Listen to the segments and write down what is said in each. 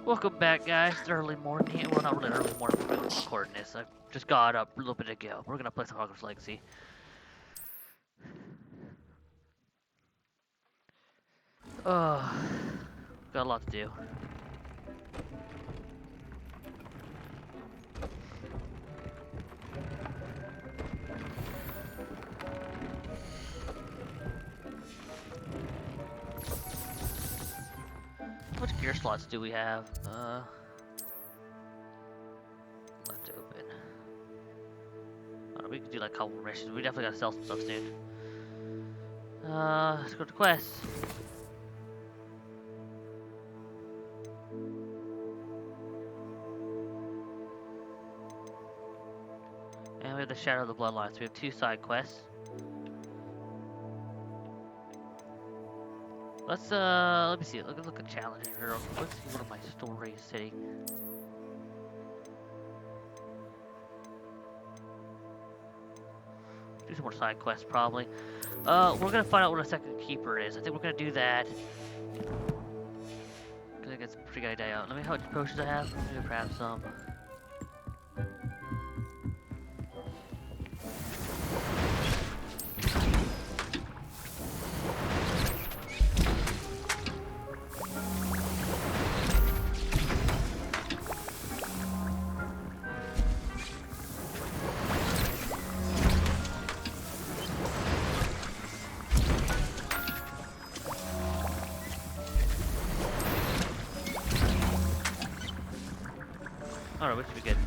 Welcome back, guys. It's early morning. Well, not really early morning, but we're recording this. I just got up a little bit ago. We're gonna play some Hogwarts Legacy. Oh, got a lot to do. How much gear slots do we have? Left open. We could do like a couple missions. We definitely gotta sell some stuff soon. Let's go to quests. And we have the Shadow of the Bloodline. So we have 2 side quests. Let me see. Look at challenges here. Let's see what my story is sitting. Do some more side quests probably. We're gonna find out what a second keeper is. I think we're gonna do that. I think it's a pretty good idea. Let me know how much potions I have. I'm gonna grab some. Alright, we should be good.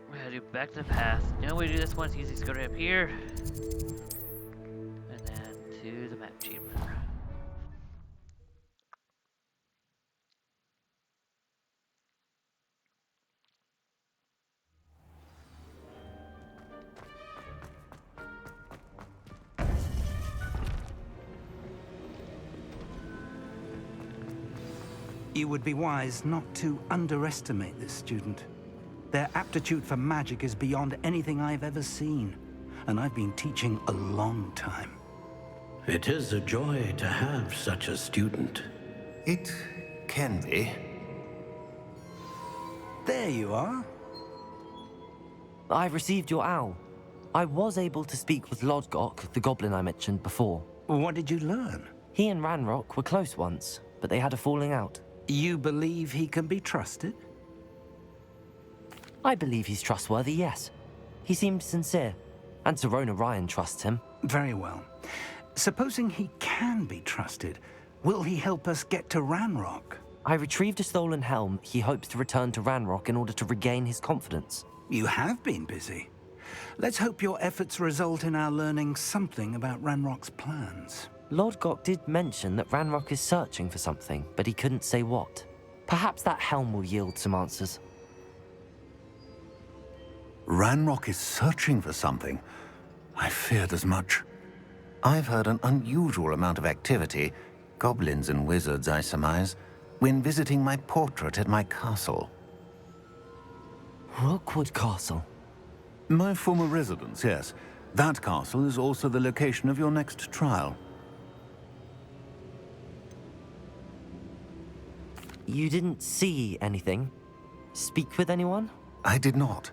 We're gonna do back to the path. The only way to do this one is easy to go right up here. And then to the map chamber. You would be wise not to underestimate this student. Their aptitude for magic is beyond anything I've ever seen, and I've been teaching a long time. It is a joy to have such a student. It can be. There you are. I've received your owl. I was able to speak with Lodgok, the goblin I mentioned before. What did you learn? He and Ranrock were close once, but they had a falling out. You believe he can be trusted? I believe he's trustworthy, yes. He seemed sincere, and Serona Ryan trusts him. Very well. Supposing he can be trusted, will he help us get to Ranrock? I retrieved a stolen helm he hopes to return to Ranrock in order to regain his confidence. You have been busy. Let's hope your efforts result in our learning something about Ranrock's plans. Lodgok did mention that Ranrock is searching for something, but he couldn't say what. Perhaps that helm will yield some answers. Ranrock is searching for something. I feared as much. I've heard an unusual amount of activity, goblins and wizards, I surmise, when visiting my portrait at my castle. Rookwood Castle? My former residence, yes. That castle is also the location of your next trial. You didn't see anything? Speak with anyone? I did not.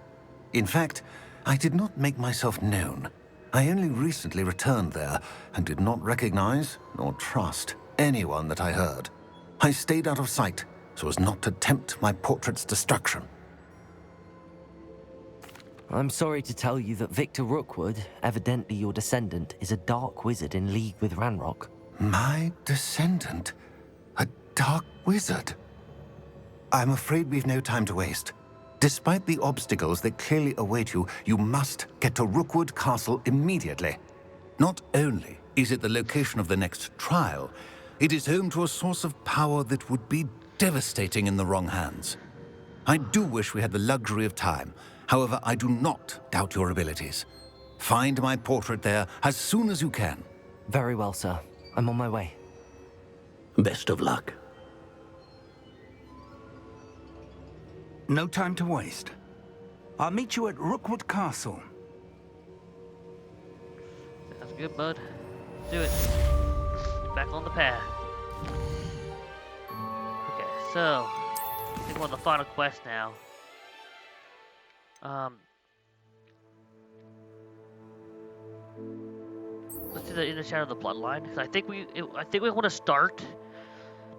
In fact, I did not make myself known. I only recently returned there and did not recognize nor trust anyone that I heard. I stayed out of sight so as not to tempt my portrait's destruction. I'm sorry to tell you that Victor Rookwood, evidently your descendant, is a dark wizard in league with Ranrock. My descendant? A dark wizard? I'm afraid we've no time to waste. Despite the obstacles that clearly await you, you must get to Rookwood Castle immediately. Not only is it the location of the next trial, it is home to a source of power that would be devastating in the wrong hands. I do wish we had the luxury of time. However, I do not doubt your abilities. Find my portrait there as soon as you can. Very well, sir. I'm on my way. Best of luck. No time to waste. I'll meet you at Rookwood Castle. Sounds good, bud. Let's do it. back on the path. Okay, so I think we're on the final quest now. Let's do the Inner Shadow of the Bloodline, because I think we want to start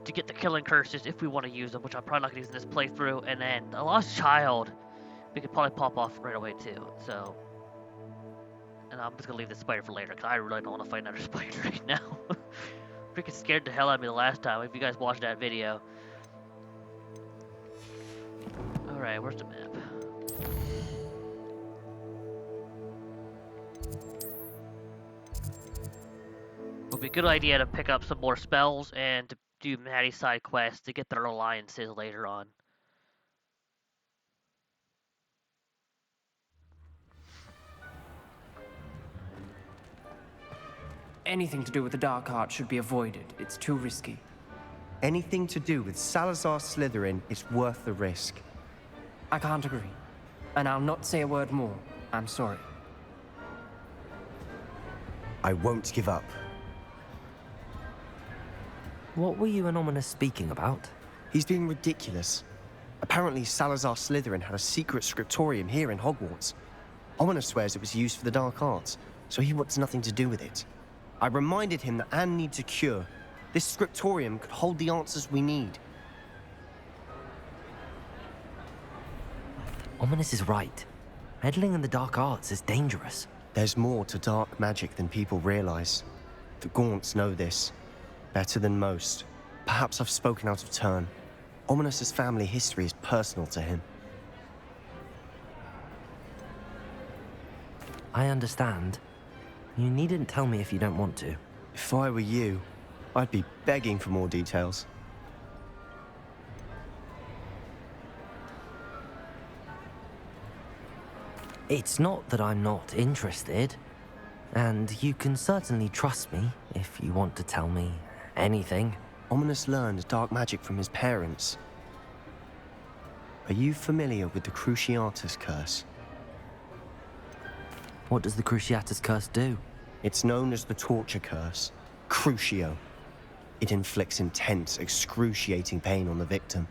to get the killing curses if we want to use them, which I'm probably not going to use in this playthrough. And then the Lost Child, we could probably pop off right away too. So, and I'm just going to leave the spider for later, because I really don't want to fight another spider right now. Freaking scared the hell out of me the last time, if you guys watched that video. Alright, where's the map? Would be a good idea to pick up some more spells and to do Maddie's side quests to get their alliances later on. Anything to do with the dark art should be avoided. It's too risky. Anything to do with Salazar Slytherin is worth the risk. I can't agree. And I'll not say a word more. I'm sorry. I won't give up. What were you and Ominous speaking about? He's being ridiculous. Apparently, Salazar Slytherin had a secret scriptorium here in Hogwarts. Ominous swears it was used for the dark arts, so he wants nothing to do with it. I reminded him that Anne needs a cure. This scriptorium could hold the answers we need. Ominous is right. Meddling in the dark arts is dangerous. There's more to dark magic than people realize. The Gaunts know this. Better than most. Perhaps I've spoken out of turn. Ominous's family history is personal to him. I understand. You needn't tell me if you don't want to. If I were you, I'd be begging for more details. It's not that I'm not interested. And you can certainly trust me if you want to tell me anything. Ominous learned dark magic from his parents. Are you familiar with the Cruciatus Curse? What does the Cruciatus Curse do? It's known as the Torture Curse, Crucio. It inflicts intense, excruciating pain on the victim.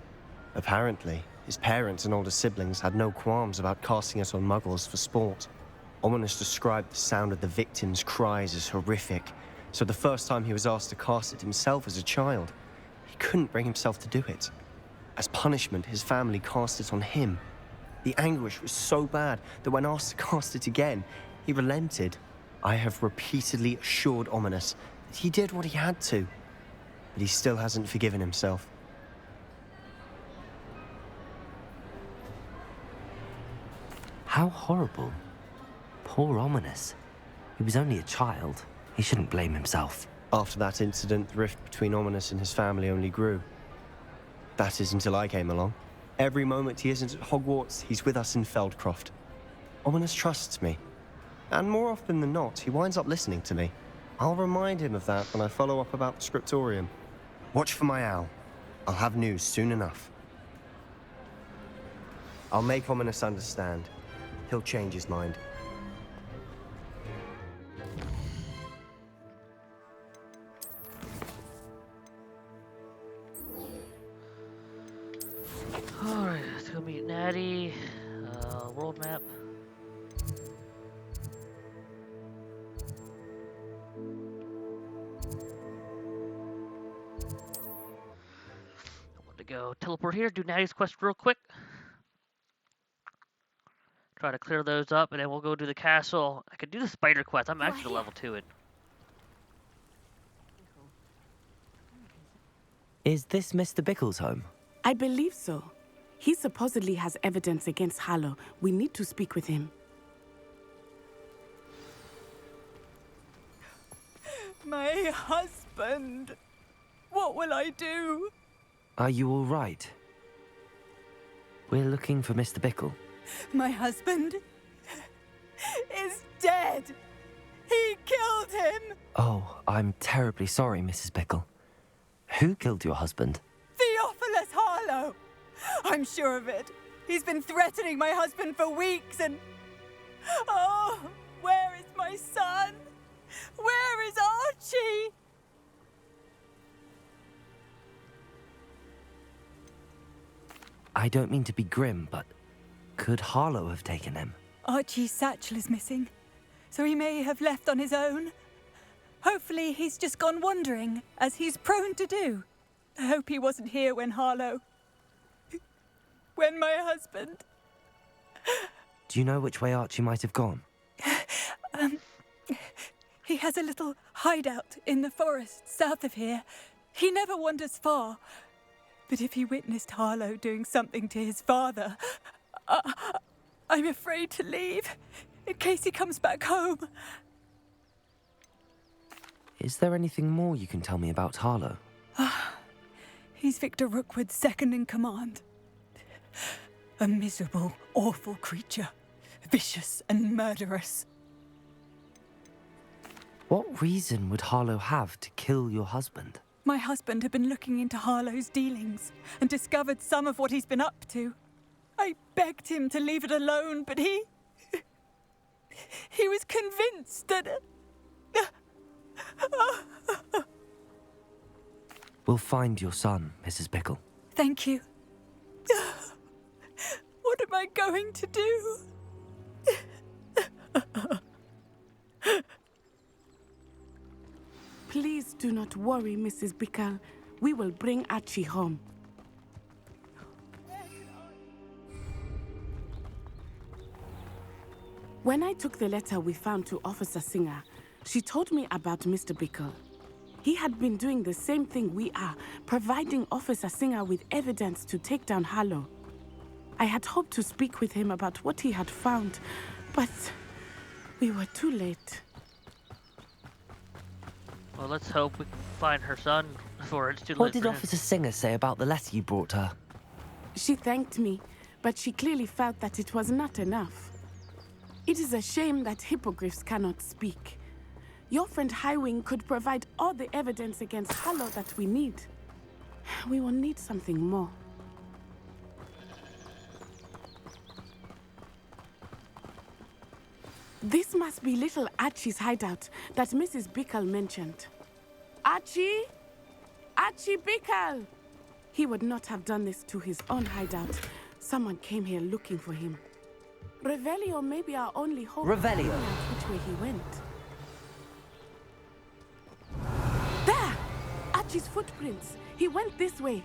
Apparently, his parents and older siblings had no qualms about casting it on muggles for sport. Ominous described the sound of the victim's cries as horrific, so the first time he was asked to cast it himself as a child, he couldn't bring himself to do it. As punishment, his family cast it on him. The anguish was so bad that when asked to cast it again, he relented. I have repeatedly assured Ominous that he did what he had to, but he still hasn't forgiven himself. How horrible. Poor Ominous. He was only a child. He shouldn't blame himself. After that incident, the rift between Ominous and his family only grew. That is until I came along. Every moment he isn't at Hogwarts, he's with us in Feldcroft. Ominous trusts me. And more often than not, he winds up listening to me. I'll remind him of that when I follow up about the scriptorium. Watch for my owl. I'll have news soon enough. I'll make Ominous understand. He'll change his mind. Alright, let's go meet Natty. World map. I want to go teleport here, do Natty's quest real quick. Try to clear those up, and then we'll go to the castle. I could do the spider quest. I'm actually level 2 in. Is this Mr. Bickle's home? I believe so. He supposedly has evidence against Harlow. We need to speak with him. My husband. What will I do? Are you all right? We're looking for Mr. Bickle. My husband is dead. He killed him. Oh, I'm terribly sorry, Mrs. Bickle. Who killed your husband? Theophilus Harlow. I'm sure of it. He's been threatening my husband for weeks and... Oh, where is my son? Where is Archie? I don't mean to be grim, but could Harlow have taken him? Archie's satchel is missing, so he may have left on his own. Hopefully he's just gone wandering, as he's prone to do. I hope he wasn't here when my husband... Do you know which way Archie might have gone? He has a little hideout in the forest south of here. He never wanders far. But if he witnessed Harlow doing something to his father, I'm afraid to leave, in case he comes back home. Is there anything more you can tell me about Harlow? He's Victor Rookwood's second in command. A miserable, awful creature. Vicious and murderous. What reason would Harlow have to kill your husband? My husband had been looking into Harlow's dealings and discovered some of what he's been up to. I begged him to leave it alone, but he was convinced that... We'll find your son, Mrs. Bickle. Thank you. What am I going to do? Please do not worry, Mrs. Bickle. We will bring Archie home. When I took the letter we found to Officer Singer, she told me about Mr. Bickle. He had been doing the same thing we are, providing Officer Singer with evidence to take down Harlow. I had hoped to speak with him about what he had found, but we were too late. Well, let's hope we can find her son before it's too late. What did for him. Officer Singer say about the letter you brought her? She thanked me, but she clearly felt that it was not enough. It is a shame that hippogriffs cannot speak. Your friend Highwing could provide all the evidence against Harlow that we need. We will need something more. This must be little Archie's hideout that Mrs. Bickle mentioned. Archie? Archie Bickle! He would not have done this to his own hideout. Someone came here looking for him. Revelio may be our only hope. Revelio. Which way he went. There! Archie's footprints. He went this way.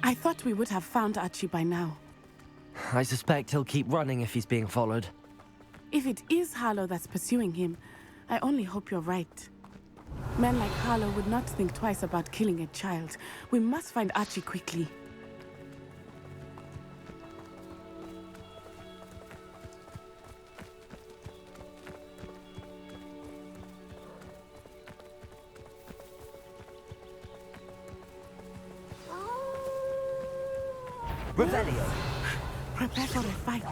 I thought we would have found Archie by now. I suspect he'll keep running if he's being followed. If it is Harlow that's pursuing him, I only hope you're right. Men like Harlow would not think twice about killing a child. We must find Archie quickly. Revelio! Prepare for a fight.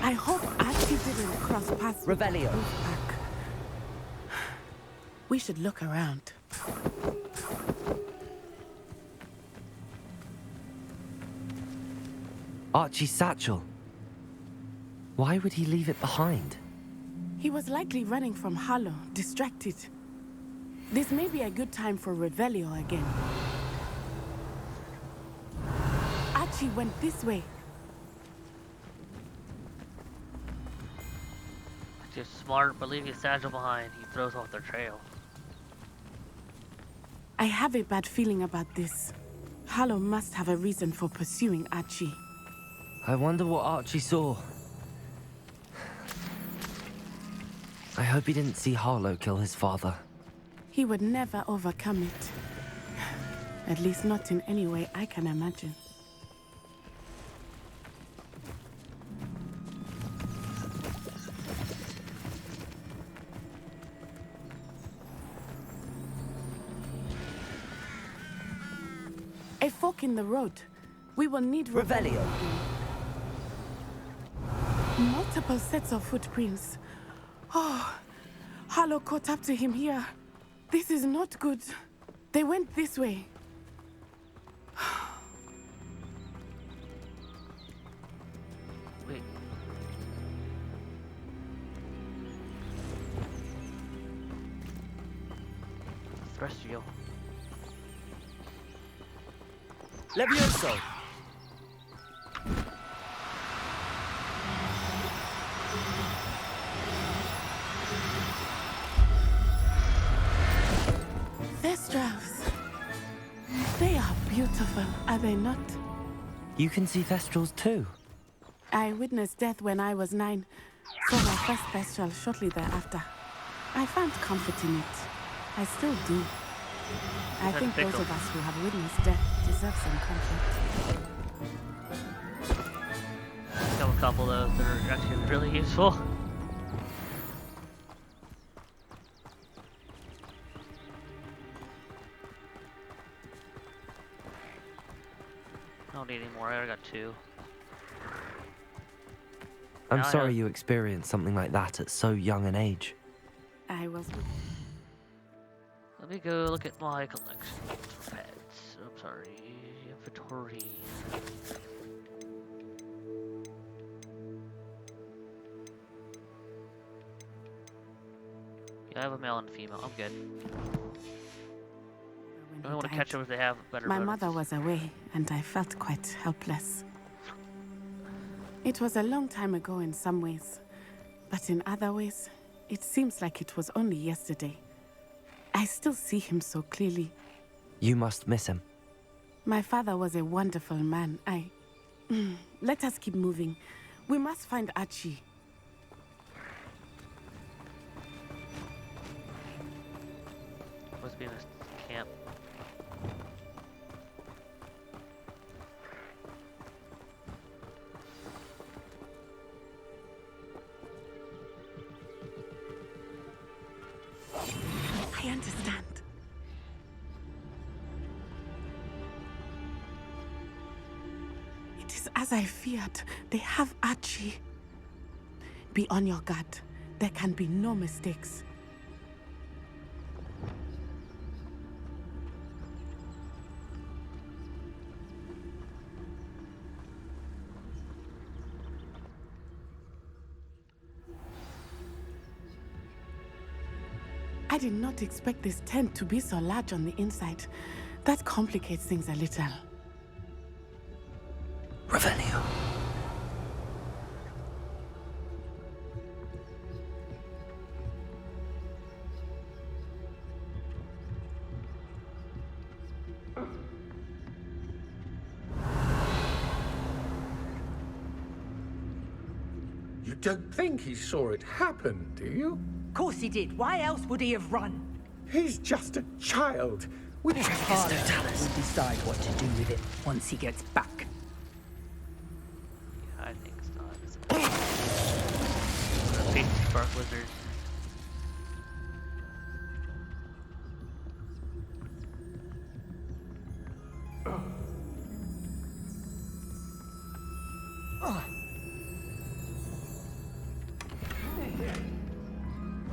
I hope Archie didn't cross paths with Revelio. the pack. We should look around. Archie's satchel. Why would he leave it behind? He was likely running from Harlow, distracted. This may be a good time for Revelio again. Archie went this way. Just smart, but leaving his satchel behind, he throws off their trail. I have a bad feeling about this. Harlow must have a reason for pursuing Archie. I wonder what Archie saw. I hope he didn't see Harlow kill his father. He would never overcome it. At least not in any way I can imagine. A fork in the road. We will need Revelio. Multiple sets of footprints. Oh, Harlow caught up to him here. This is not good. They went this way. Wait. Thrustio. Levioso! Thestrals. They are beautiful, are they not? You can see Thestrals too. I witnessed death when I was 9. Saw my first Thestral shortly thereafter. I found comfort in it. I still do. I think those of us who have witnessed death deserve some comfort. Got a couple of those that are actually really useful. I don't need any more. I already got 2. I'm Now I sorry have- you experienced something like that at so young an age. I was... Let me go look at my collection for pets. I'm sorry, inventory. Yeah, I have a male and a female. I'm good. I don't want to catch them if they have better My motives. mother was away, and I felt quite helpless. It was a long time ago in some ways, but in other ways, it seems like it was only yesterday. I still see him so clearly. You must miss him. My father was a wonderful man. Let us keep moving. We must find Archie. Must be in this camp. I understand. It is as I feared. They have Archie. Be on your guard. There can be no mistakes. I did not expect this tent to be so large on the inside. That complicates things a little. Revelio. You don't think he saw it happen, do you? Of course he did. Why else would he have run? He's just a child. We Harlow will decide what to do with it once he gets back. Yeah, I think so. Big spark wizards.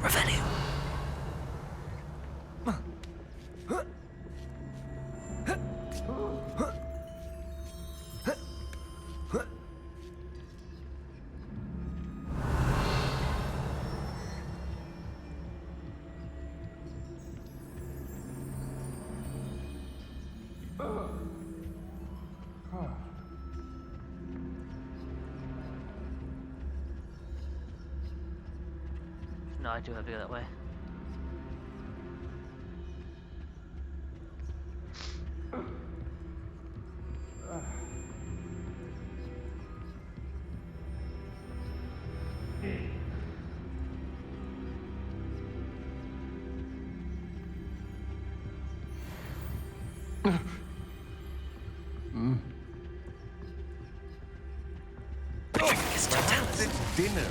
Revelio. No, I do have to go that way. It's dinner.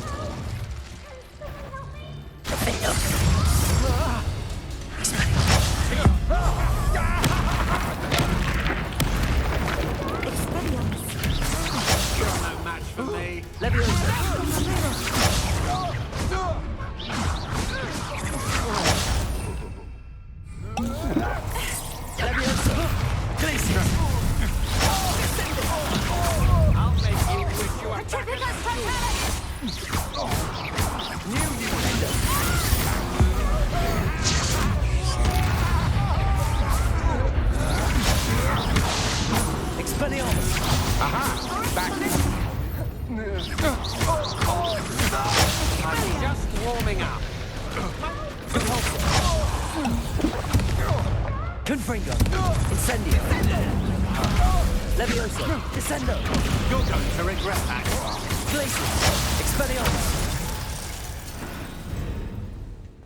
no match for me. Leviosa. Back. I'm just warming up. Confringo! Incendio! Levioso! Descendo! You're going to regret that. Glacius! Expelliarmus!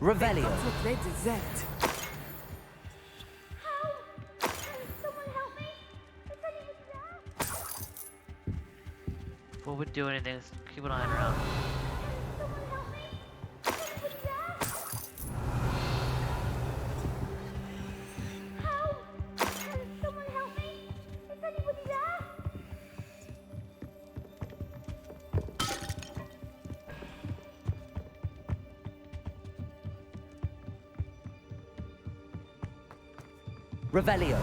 Revelio! Before we do anything, let's keep an eye around. Revelio!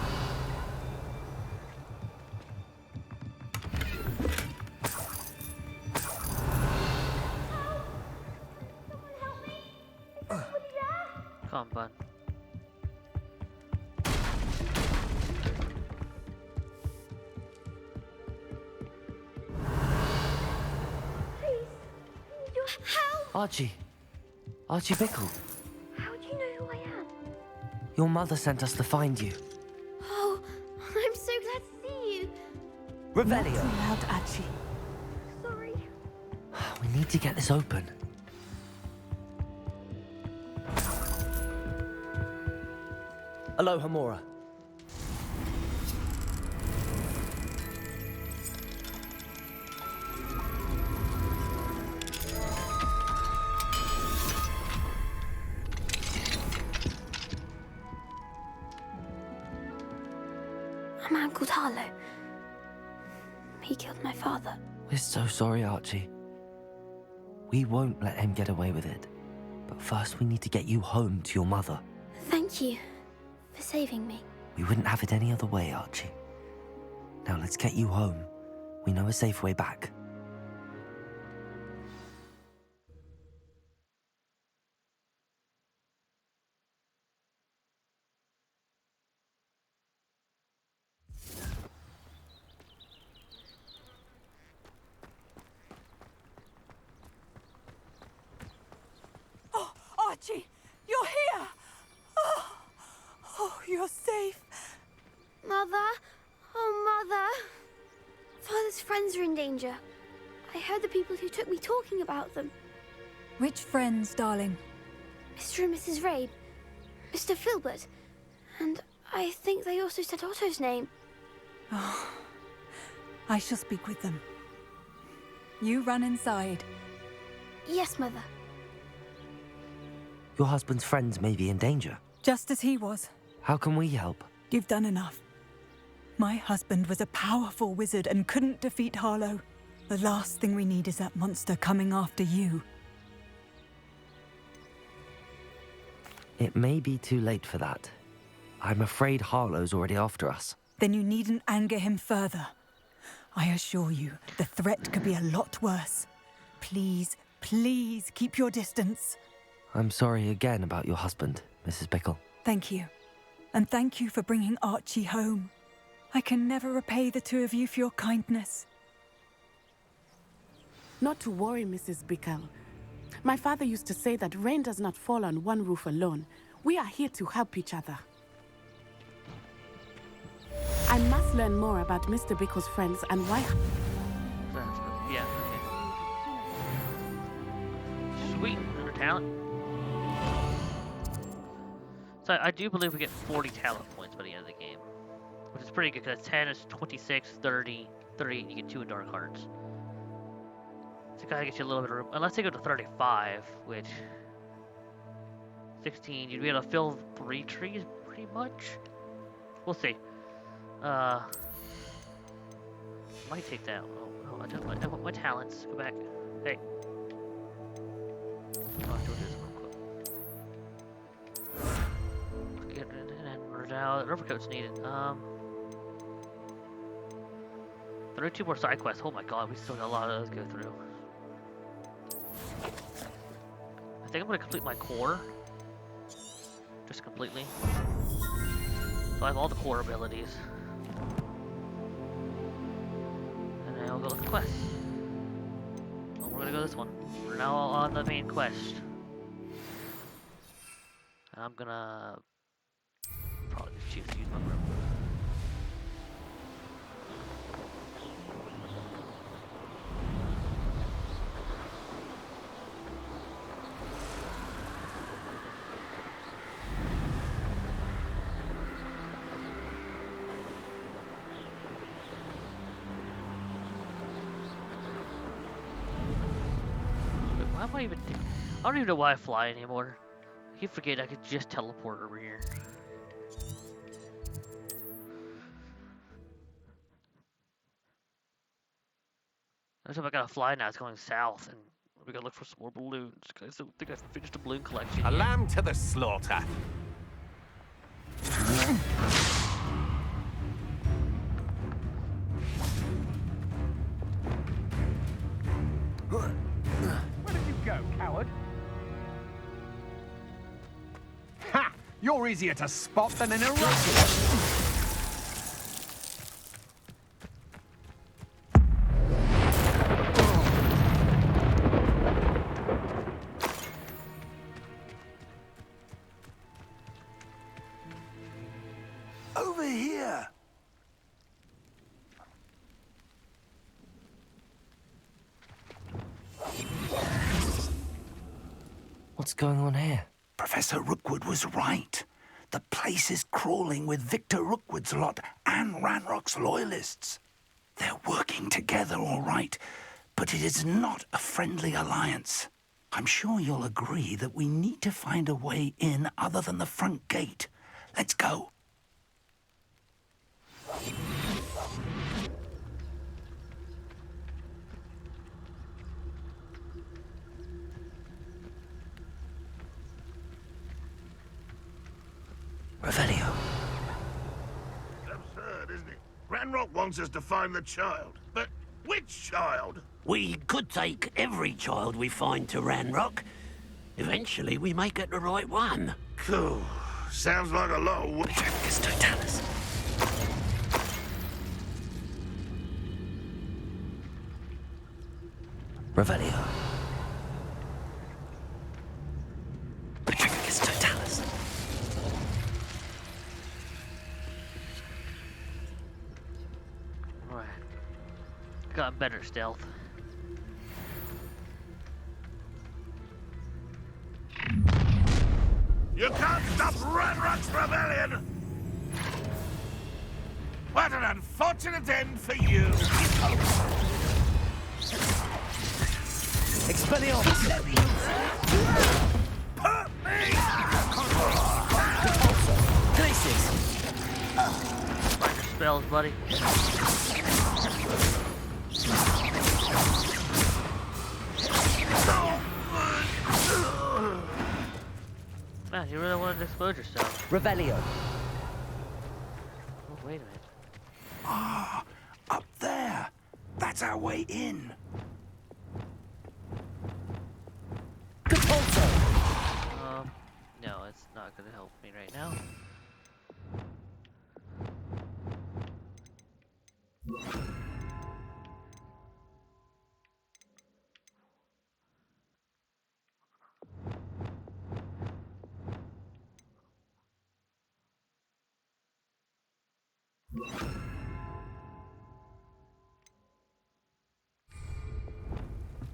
Come on, bud. Archie! Archie Bickle! How do you know who I am? Your mother sent us to find you. Oh, I'm so glad to see you. Revelio! Not too loud, Archie. Sorry. We need to get this open. Aloha Mora. A man called Harlow. He killed my father. We're so sorry, Archie. We won't let him get away with it. But first we need to get you home to your mother. Thank you for saving me. We wouldn't have it any other way, Archie. Now let's get you home. We know a safe way back. Oh, Archie, you're here! Oh, you're safe. Mother? Oh, Mother. Father's friends are in danger. I heard the people who took me talking about them. Which friends, darling? Mr. and Mrs. Rabe, Mr. Filbert, and I think they also said Otto's name. Oh, I shall speak with them. You run inside. Yes, Mother. Your husband's friends may be in danger. Just as he was. How can we help? You've done enough. My husband was a powerful wizard and couldn't defeat Harlow. The last thing we need is that monster coming after you. It may be too late for that. I'm afraid Harlow's already after us. Then you needn't anger him further. I assure you, the threat could be a lot worse. Please, please keep your distance. I'm sorry again about your husband, Mrs. Bickle. Thank you. And thank you for bringing Archie home. I can never repay the two of you for your kindness. Not to worry, Mrs. Bickle. My father used to say that rain does not fall on one roof alone. We are here to help each other. I must learn more about Mr. Bickle's friends and why... Yeah, okay. Sweet, another talent. So I do believe we get 40 talent points by the end of the game, which is pretty good because 10 is 26, 30, 30, you get 2 in Dark Hearts. So it kind of gets you a little bit of room. Unless they go to 35, which 16, you'd be able to fill 3 trees pretty much. We'll see. Might take that. Oh, I want my talents. Go back. Hey. Oh, do this real quick. Get it and we're down. Overcoat's needed. 32 more side quests. Oh my god, we still got a lot of those to go through. I think I'm gonna complete my core. Just completely. So I have all the core abilities. And I go look at the quest. Well, we're gonna go this one. We're now on the main quest. And I'm gonna probably just choose to use my room. Why am I even? I don't even know why I fly anymore. I keep forgetting I could just teleport over here. Every time I gotta fly now, it's going south, and we gotta look for some more balloons. I don't think I've finished the balloon collection. A yet. lamb to the slaughter. Where did you go, coward? Ha! You're easier to spot than an eruption. Over here! What's going on here? Professor Rookwood was right. The place is crawling with Victor Rookwood's lot and Ranrock's loyalists. They're working together, all right, but it is not a friendly alliance. I'm sure you'll agree that we need to find a way in other than the front gate. Let's go. Revelio. Absurd, isn't it? Ranrock wants us to find the child, but which child? We could take every child we find to Ranrock. Eventually, we may get the right one. Cool. Sounds like a lot of work. Totalis. Revelio. Petrificus Totalis. Alright. Got better stealth. You can't stop Ranrock's rebellion! What an unfortunate end for you! Expelliarmus! Put me! Glacis! Find your spells, buddy. Man, you really wanted to expose yourself. Revelio. Oh, wait a minute. Ah, up there. That's our way in. Capulso! No, it's not gonna help me right now.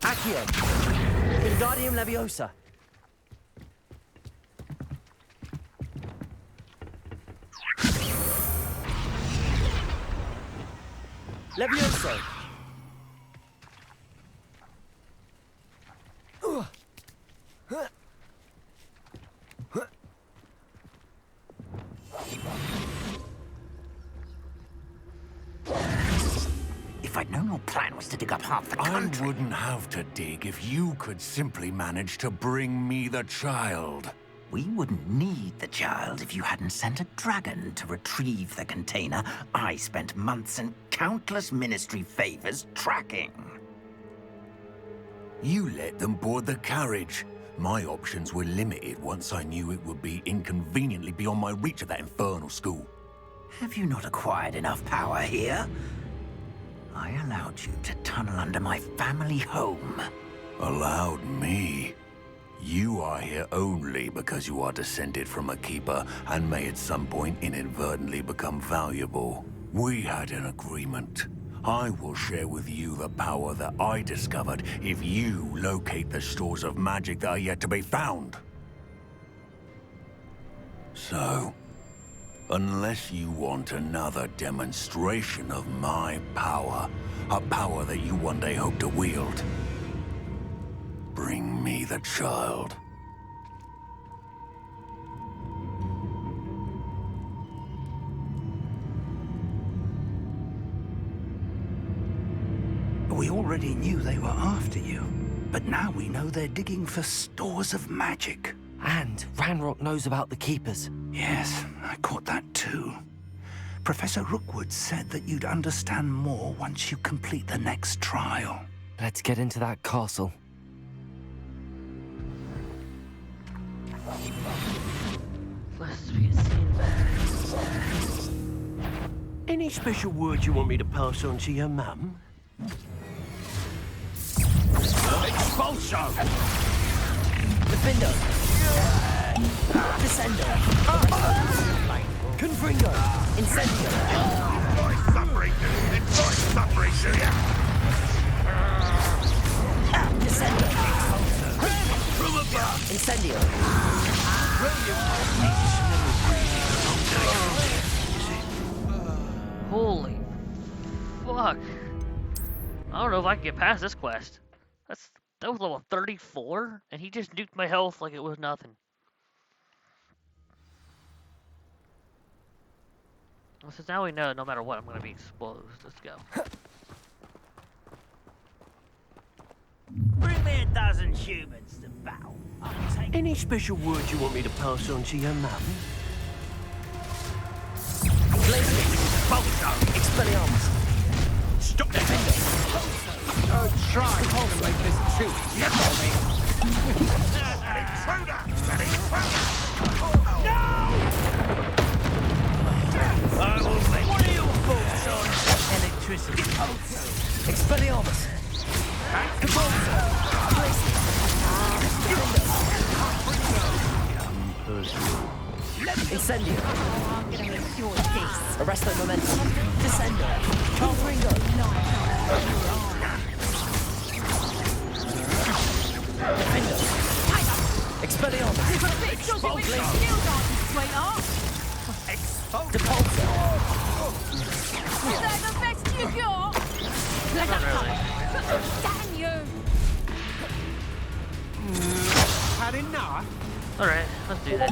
Accio. Wingardium Leviosa. Levioso. If I'd known your plan was to dig up half the country... I wouldn't have to dig if you could simply manage to bring me the child. We wouldn't need the child if you hadn't sent a dragon to retrieve the container I spent months and countless ministry favors tracking. You let them board the carriage. My options were limited once I knew it would be inconveniently beyond my reach at that infernal school. Have you not acquired enough power here? I allowed you to tunnel under my family home. Allowed me? You are here only because you are descended from a keeper and may at some point inadvertently become valuable. We had an agreement. I will share with you the power that I discovered if you locate the stores of magic that are yet to be found. So, unless you want another demonstration of my power, a power that you one day hope to wield, bring me the child. We already knew they were after you, but now we know they're digging for stores of magic. And Ranrock knows about the Keepers. Yes, I caught that too. Professor Rookwood said that you'd understand more once you complete the next trial. Let's get into that castle. Let's be seen better. Any special word you want me to pass on to your mum? Expulso! Defendo! Descendo! Confringo! Incendio! Enjoy suffering! Enjoy suffering, do ya? Descendo! From above! Incendio! Holy fuck. I don't know if I can get past this quest. That was level 34, and he just nuked my health like it was nothing. Well, since now we know no matter what I'm gonna be exposed. Let's go. Bring me a dozen humans to battle. Any special word you want me to pass on to your mum? Expelliarmus! Stop that! Don't try to make this too easy for me. Intruder! An intruder! I will make what are your thoughts on electricity? Expelliarmus! Incendio! I'm gonna make your peace. Arresto Momentum! Descendo! Confringo! Defendo! Expelliarmus! You've got a bit dodgy with your shield, aren't you, sweetheart? Depulso! Is that the best you got? Not really. Damn you! Had enough? Alright, let's do this.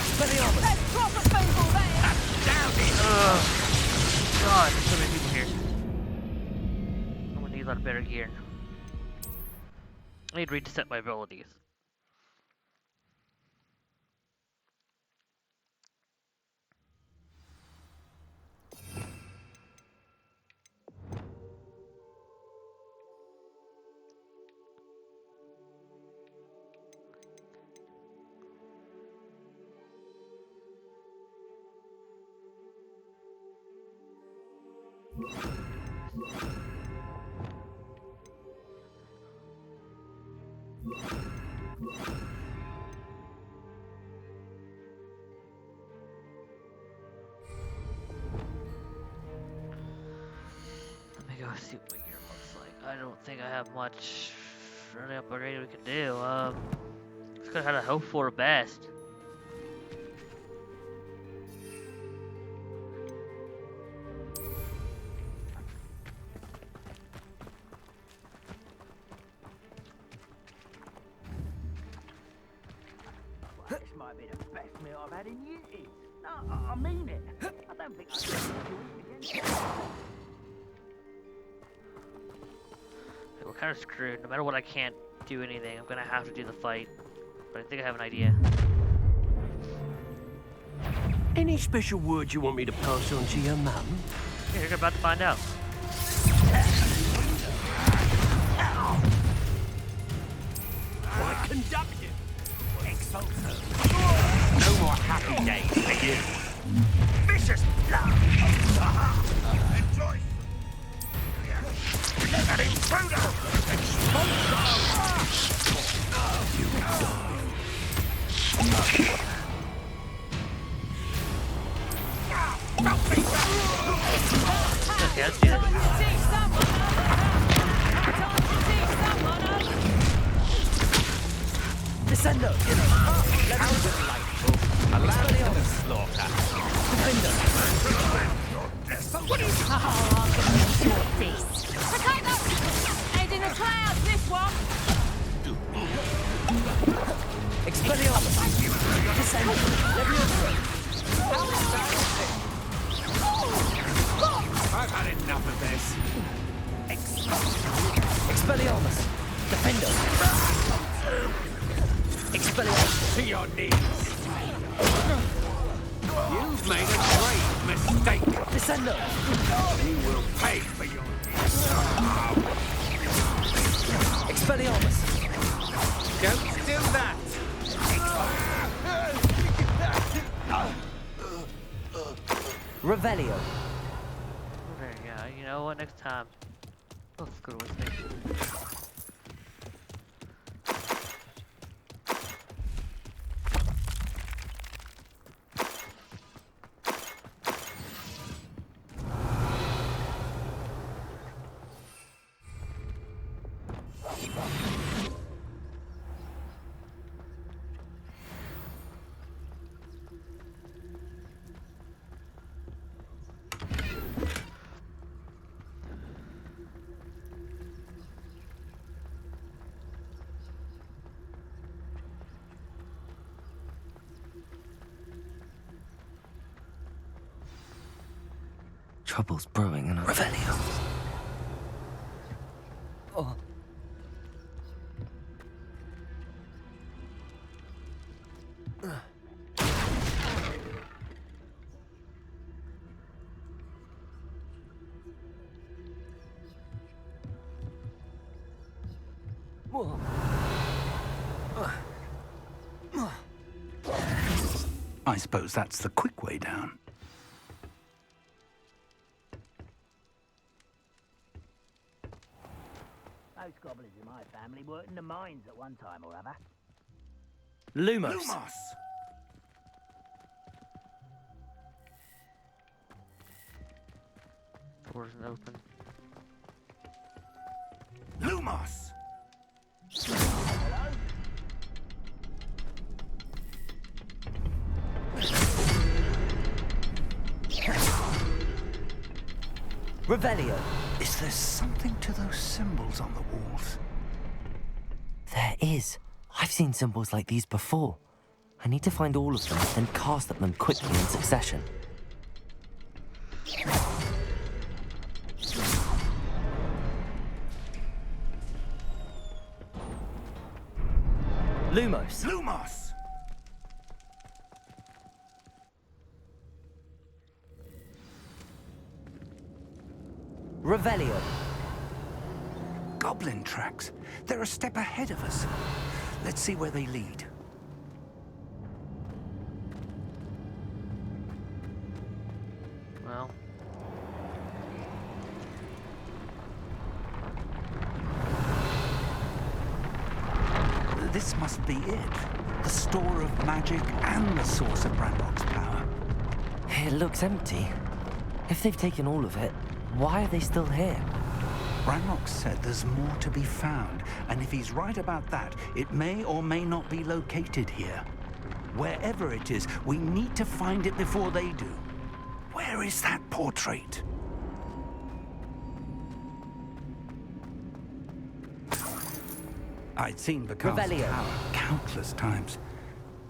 Expelliarmus! That's proper football, that God, there's so many people here. I'm gonna need a lot of better gear. I need to reset my abilities. Let me go see what my gear looks like. I don't think I have much running upgrade we can do. Just gonna have to hope for the best. This might be the best meal I've had in years. No, I mean it. I don't think I can do it again. We're kind of screwed. No matter what, I can't do anything. I'm gonna have to do the fight. But I think I have an idea. Any special word you want me to pass on to your mum? Yeah, you're about to find out. I conduct it. No more happy days for you. precious blood. Enjoy. Let that intruder Okay, let's do this. Descendo! How delightful! A land to the slaughter. Defender! What is Your face. Potato! Head in the clouds, this one! Expelliarmus! Descendo! Leviosa! I've had enough of this. Expelliarmus! Defender! Expelliarmus! To your knees. You've made a great mistake. Descendo! You will pay for your... Expelliarmus! Don't do that. Revelio. There you go. You know what? Next time, let's go with me. Trouble's brewing and Revelio. Oh. I suppose that's the quick way down. Most goblins in my family worked in the mines at one time or other. Lumos. Lumos! Doors are open. Lumos! Revelio. Is there something to those symbols on the walls? There is. I've seen symbols like these before. I need to find all of them, then cast at them quickly in succession. Lumos. Lumos! Revelio. Goblin tracks. They're a step ahead of us. Let's see where they lead. Well. This must be it. The store of magic and the source of Ranrock's power. It looks empty. If they've taken all of it, why are they still here? Ranrock said there's more to be found, and if he's right about that, it may or may not be located here. Wherever it is, we need to find it before they do. Where is that portrait? I'd seen Bakar's power countless times.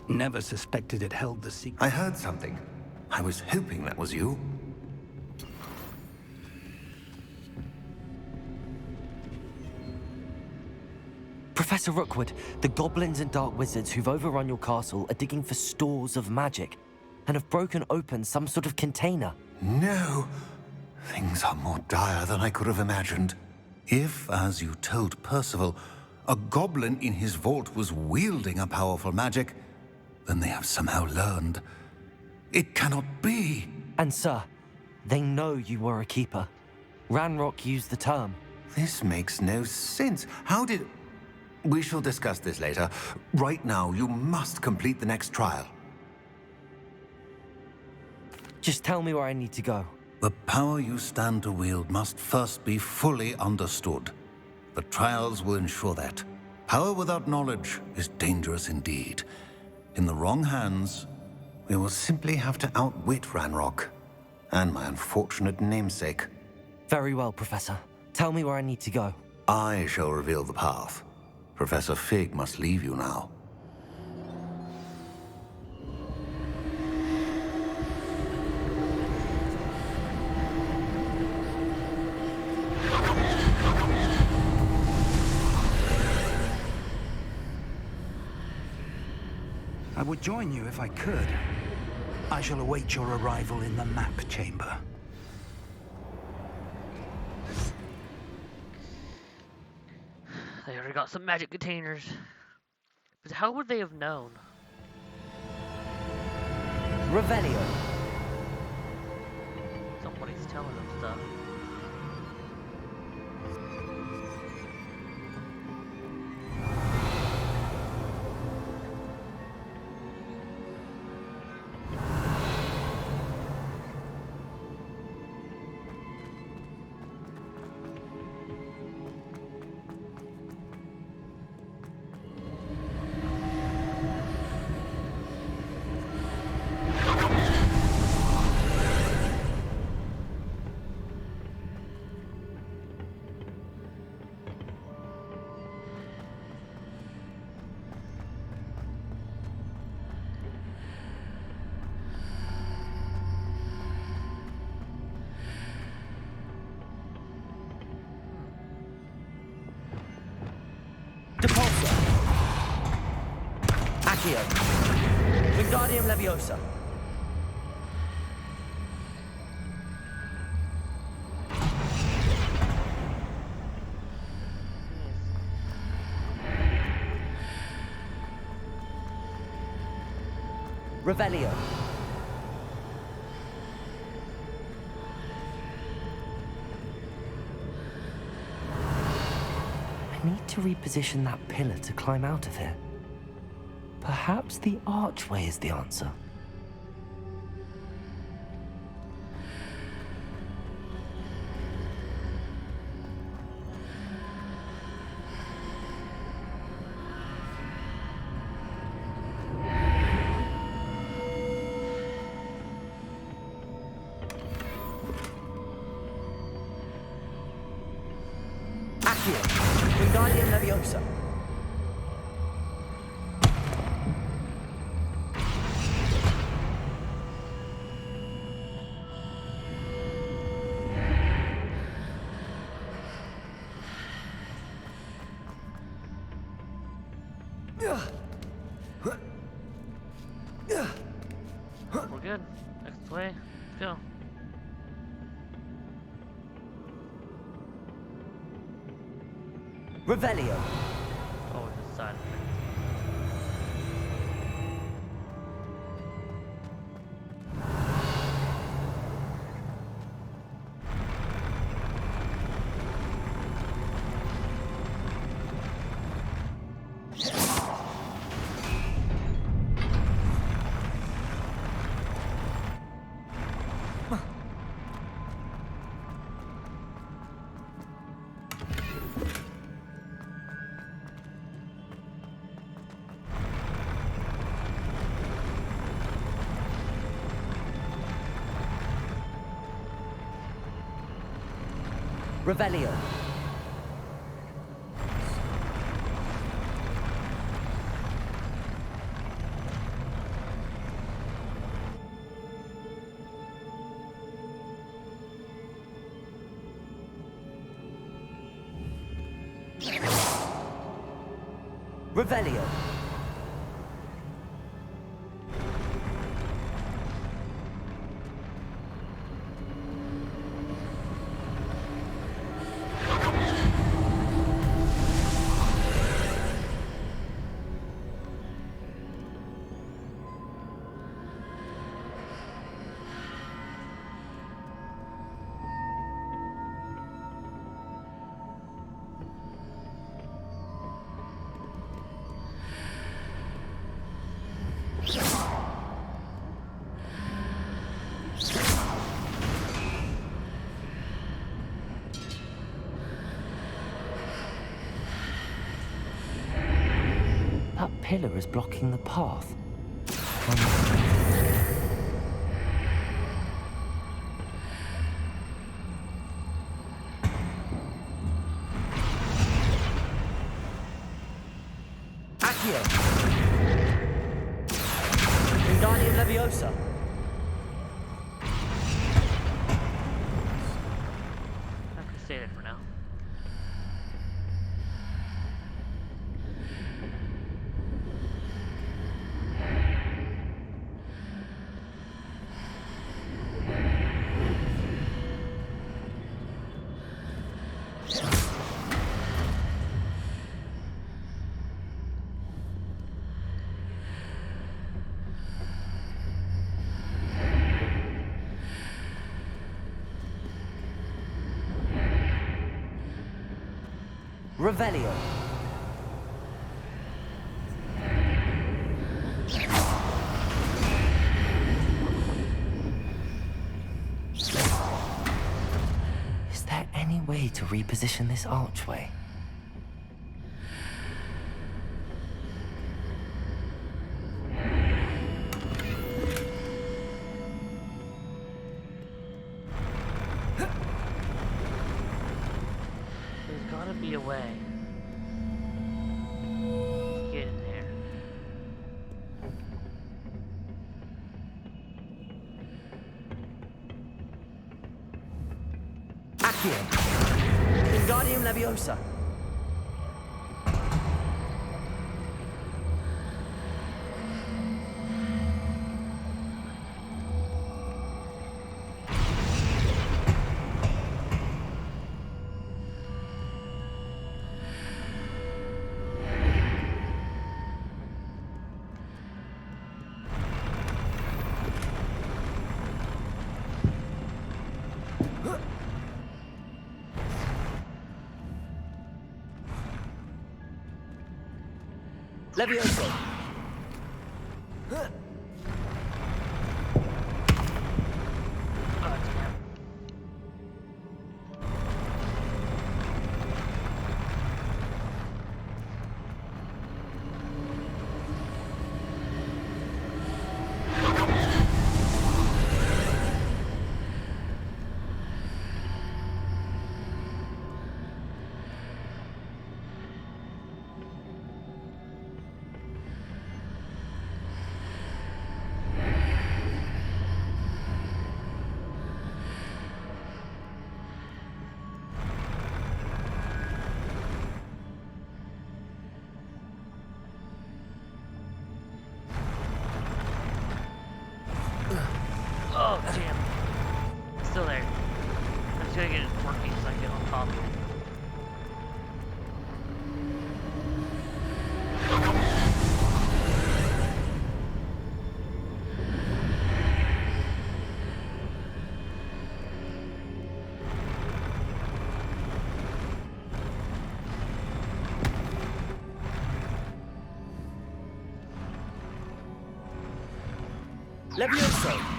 Never suspected it held the secret. I heard something. I was hoping that was you. Professor Rookwood, the goblins and dark wizards who've overrun your castle are digging for stores of magic and have broken open some sort of container. No. Things are more dire than I could have imagined. If, as you told Percival, a goblin in his vault was wielding a powerful magic, then they have somehow learned. It cannot be. And sir, they know you were a keeper. Ranrock used the term. This makes no sense. How did... We shall discuss this later. Right now, you must complete the next trial. Just tell me where I need to go. The power you stand to wield must first be fully understood. The trials will ensure that. Power without knowledge is dangerous indeed. In the wrong hands, we will simply have to outwit Ranrock and my unfortunate namesake. Very well, Professor. Tell me where I need to go. I shall reveal the path. Professor Fig must leave you now. I would join you if I could. I shall await your arrival in the map chamber. They already got some magic containers. But how would they have known? Revelio. Somebody's telling them stuff. Depulso. Accio. Wingardium Leviosa. Revelio. I need to reposition that pillar to climb out of here. Perhaps the archway is the answer. Wingardium Leviosa. We're good. Next way. Let's go. Revelio. Oh, this side. Revelio. Revelio. pillar is blocking the path. Accio! Wingardium Leviosa! I have to say that for now. Revelio. Is there any way to reposition this archway? There's gotta be a way to get in there. Accio. Wingardium Leviosa. Levioso. Oh, damn. It's still there. I'm just gonna get it working so I can get on top of it. Levioso.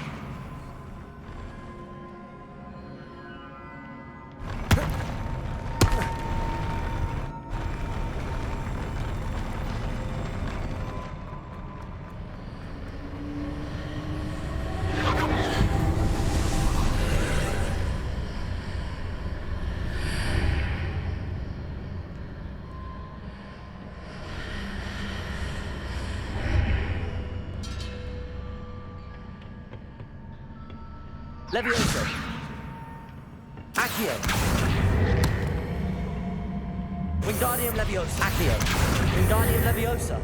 Levioso. Accio. Wingardium Leviosa. Accio. Wingardium Leviosa.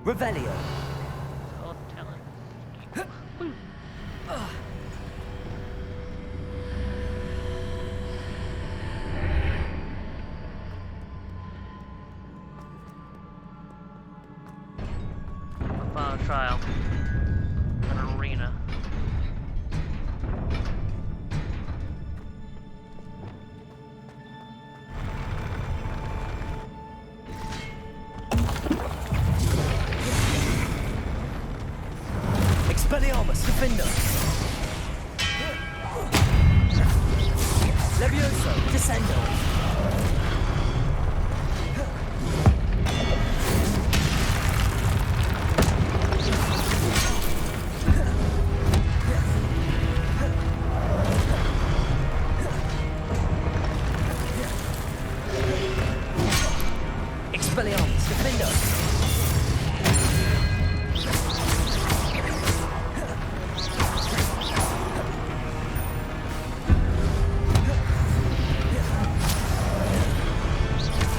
Revelio. Oh, talent. Final trial. An arena. Defendo. Levioso. Descendo. Expelliarmus. Defendo.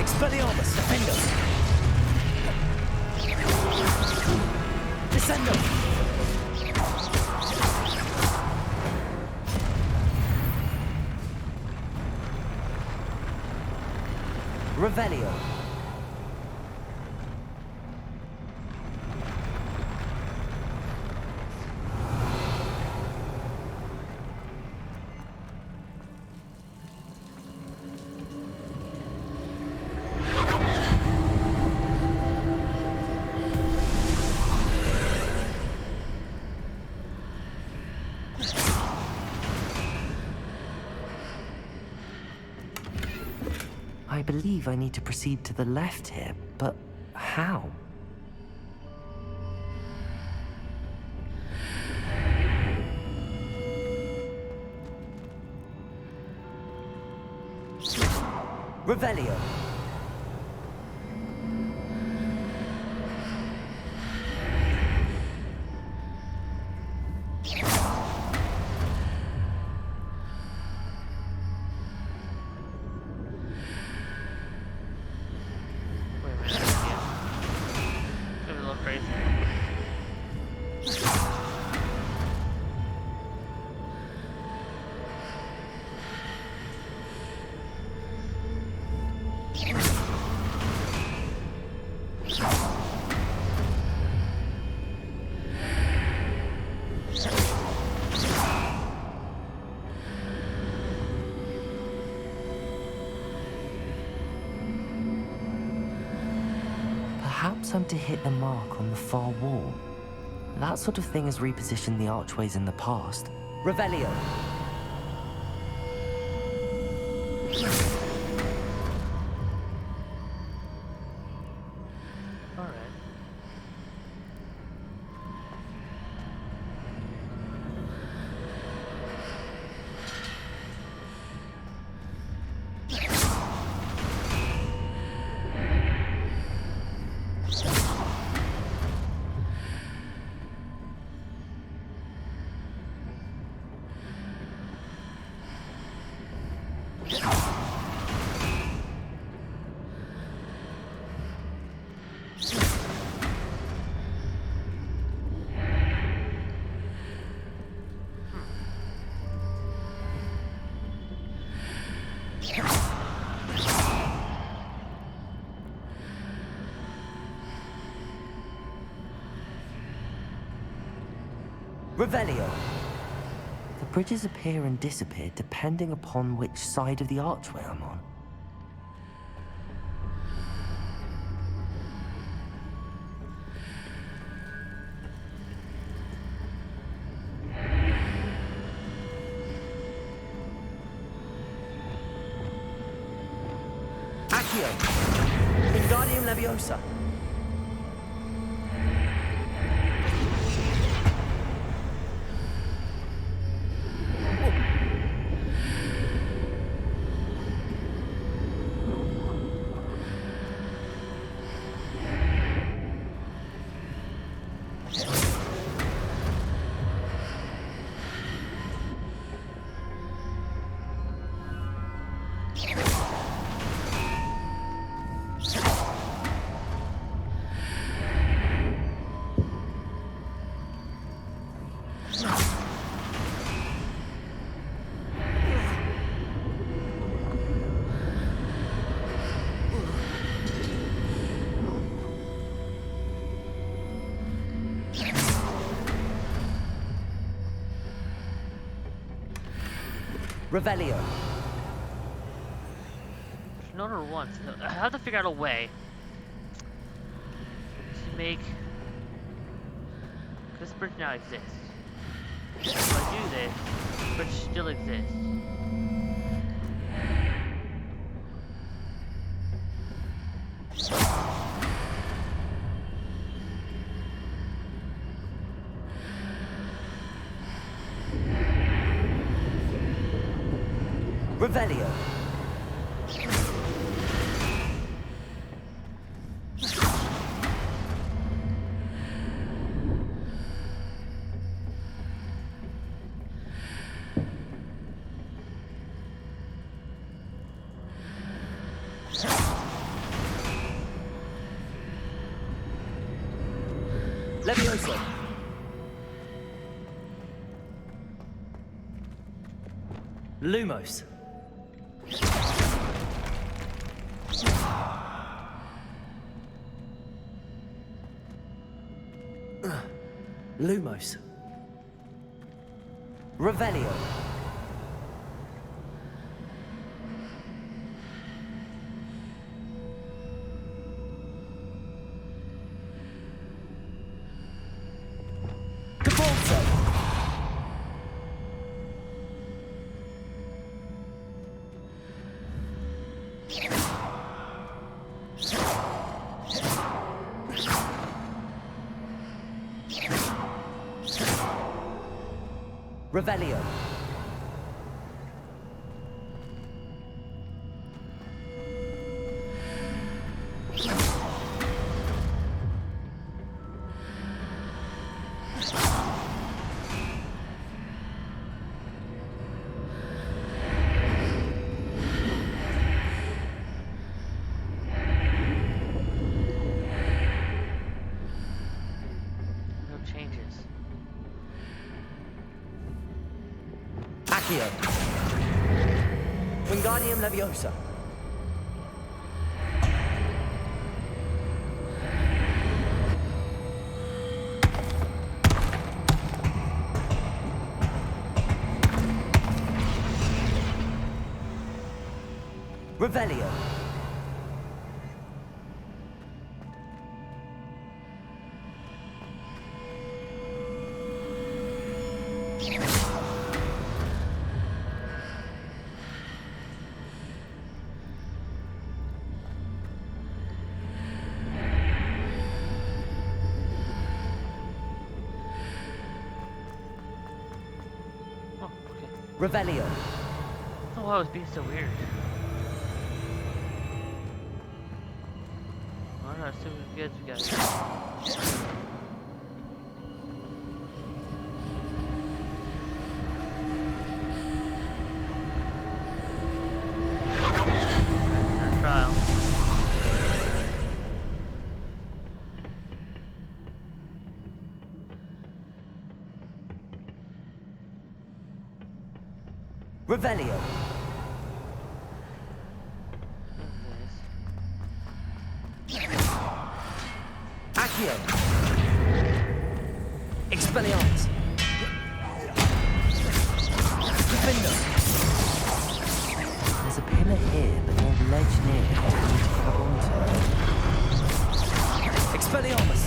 Expelliarmus, Defendo! Descendo! Revelio. I believe I need to proceed to the left here, but how? Revelio. Perhaps I'm to hit the mark on the far wall. That sort of thing has repositioned the archways in the past. Revelio. Revelio. The bridges appear and disappear depending upon which side of the archway I'm on. Accio. Wingardium Leviosa. Revelio. Not her once. I have to figure out a way to make this bridge now exist. If I do this, which still exists. Revelio. Levioso. Lumos. Lumos. Revelio. Cabalzo. Revelio. No changes. Accio. Wingardium Leviosa. Revelio. Oh, okay. Revelio. Oh, wow, it's being so weird. Alright, let's see what good we got. Trial. Revelio. Accio. Expelliarmus. Defender. There's a pillar here, but no ledge near it for me to grab onto. Expelliarmus.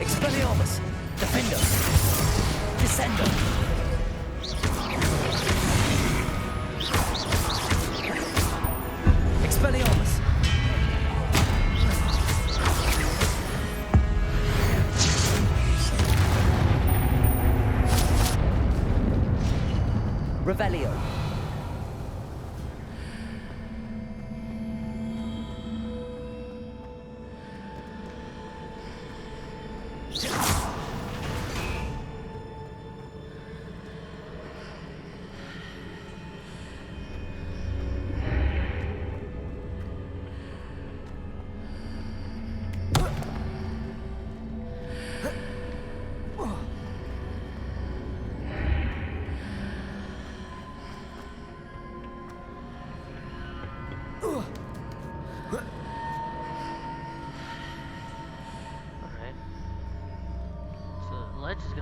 Expelliarmus. Defender. Descender. Expelliarmus. Revelio.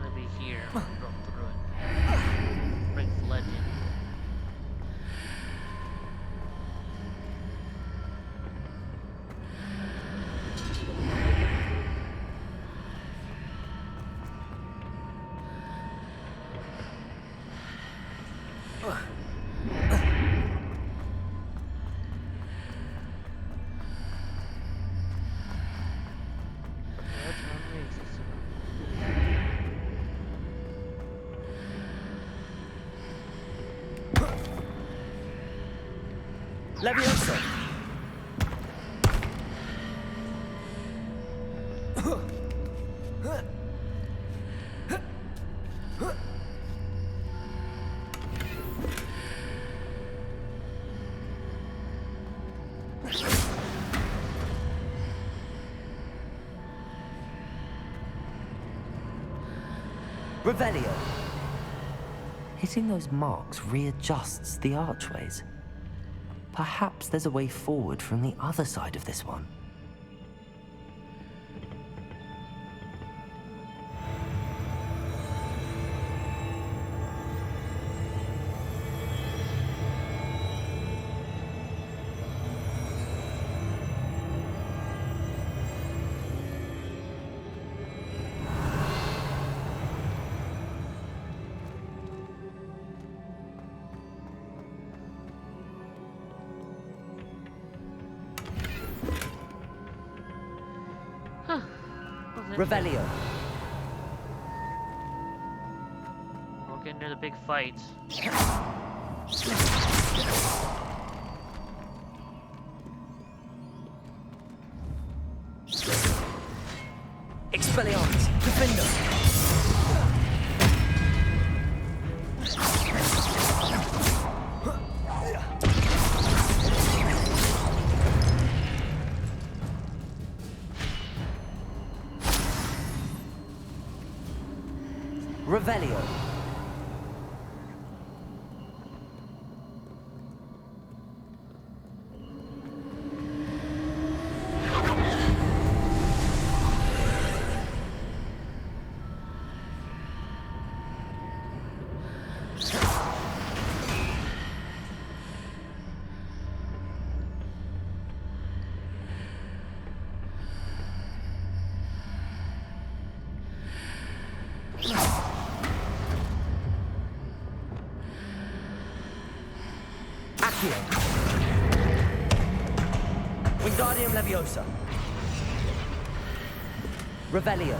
gonna be here. Go through it. Brings legend. Leviosa! Revelio. Hitting those marks readjusts the archways. Perhaps there's a way forward from the other side of this one. Revelio. We're getting near the big fights. Expelliarmus. Defender. Revelio. Wingardium Leviosa. Revelio.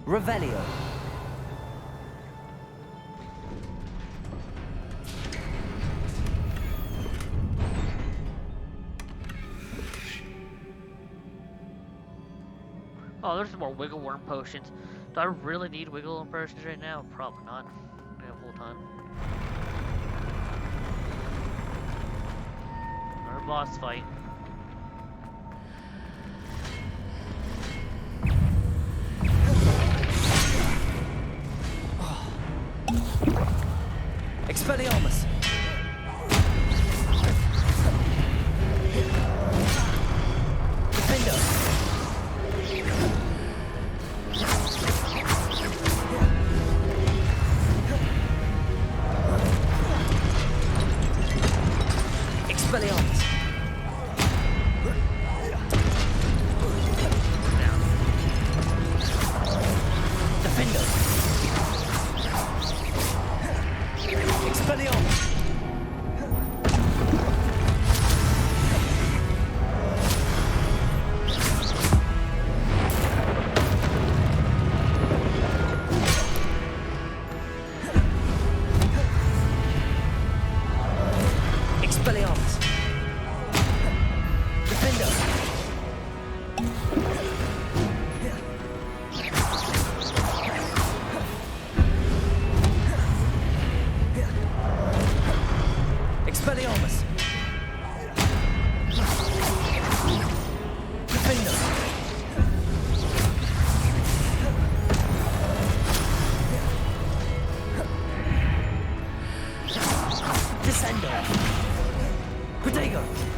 Revelio. Oh, there's some more wiggle worm potions. Do I really need wiggle worm potions right now? Probably not. I have full time. Our boss fight. Expelliarmus. Defender. Expelliarmus. Defender. Expelliarmus.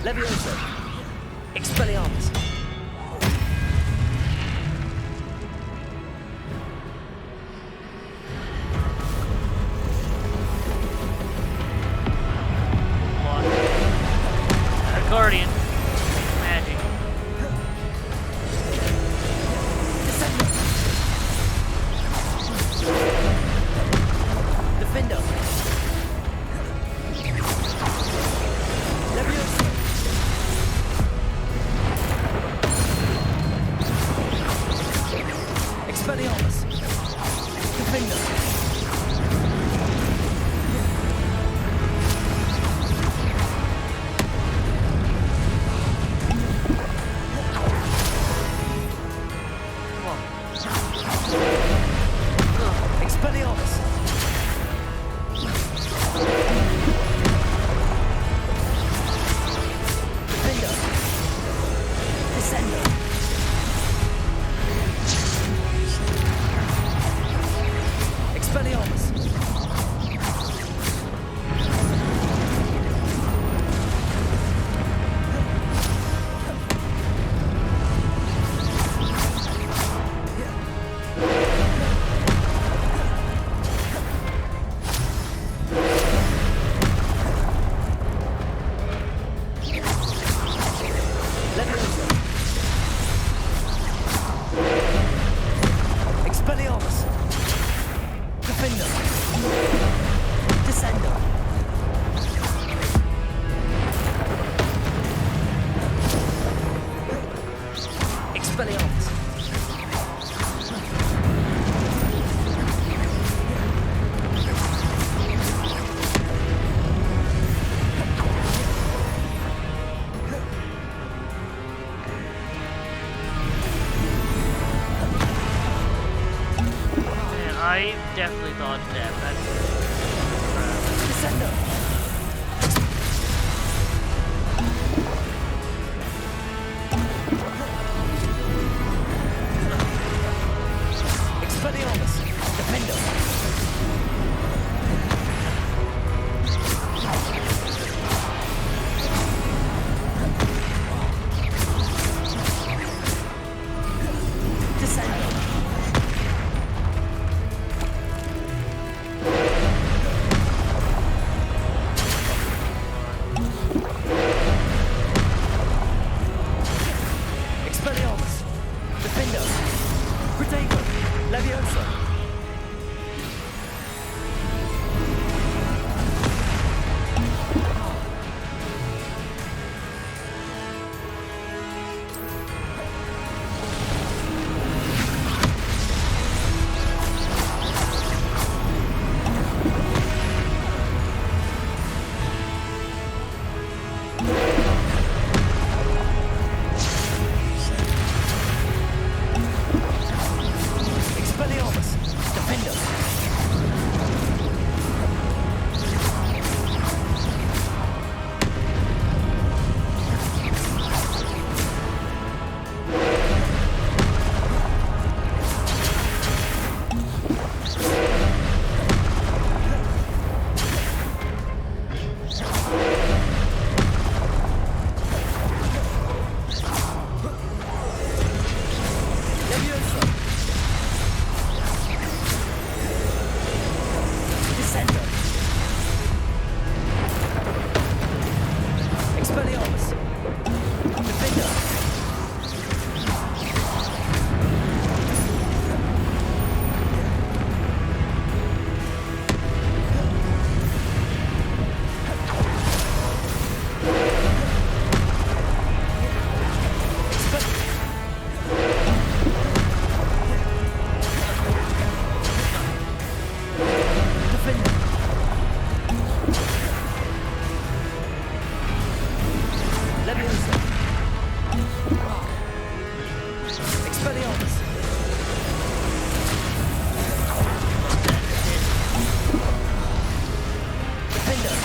Levioso. Expelliarmus. Guardian. Magic. Defender. Levioso. Expelliarmus. Defender. Expelliarmus. Defender. Descender. Expelliarmus. Levioso. Expelliarmus. Defender. Descender. Expelliarmus. Man, I definitely dodged that. Descender. Expelliarmus. Defender. Descender. Expelliarmus. Defender. Protego. Levioso. Expelliarmus. Defender. Levioso. Descender. Expelliarmus. Defender. Defender. Levioso. Expelliarmus. Defender.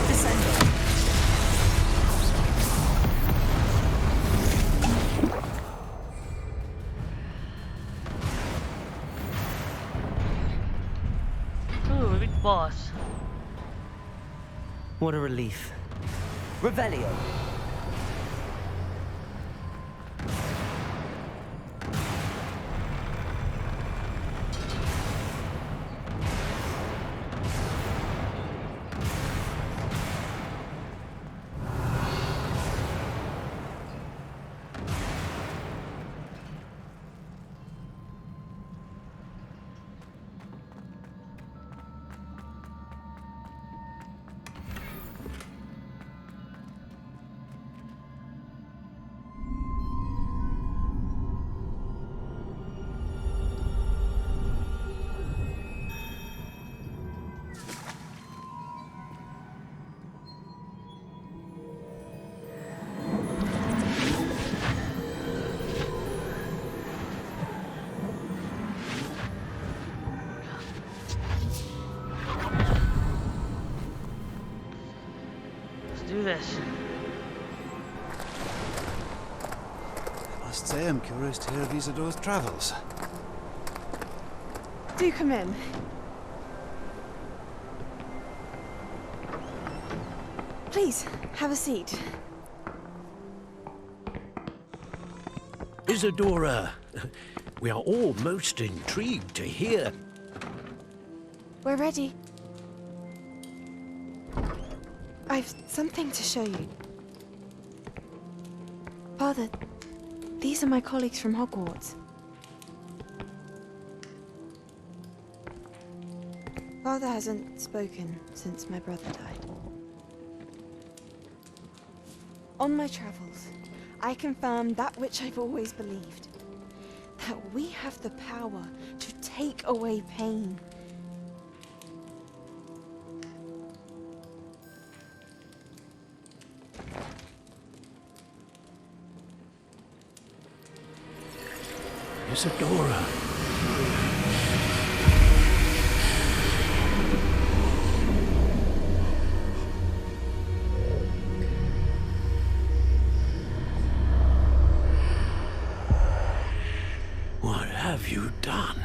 Descender. Ooh, we beat the boss. What a relief. Revelio. Do this. I must say I'm curious to hear of Isadora's travels. Do come in. Please, have a seat. Isadora, we are all most intrigued to hear. We're ready. I've something to show you. Father, these are my colleagues from Hogwarts. Father hasn't spoken since my brother died. On my travels, I confirmed that which I've always believed. That we have the power to take away pain. Isadora. What have you done?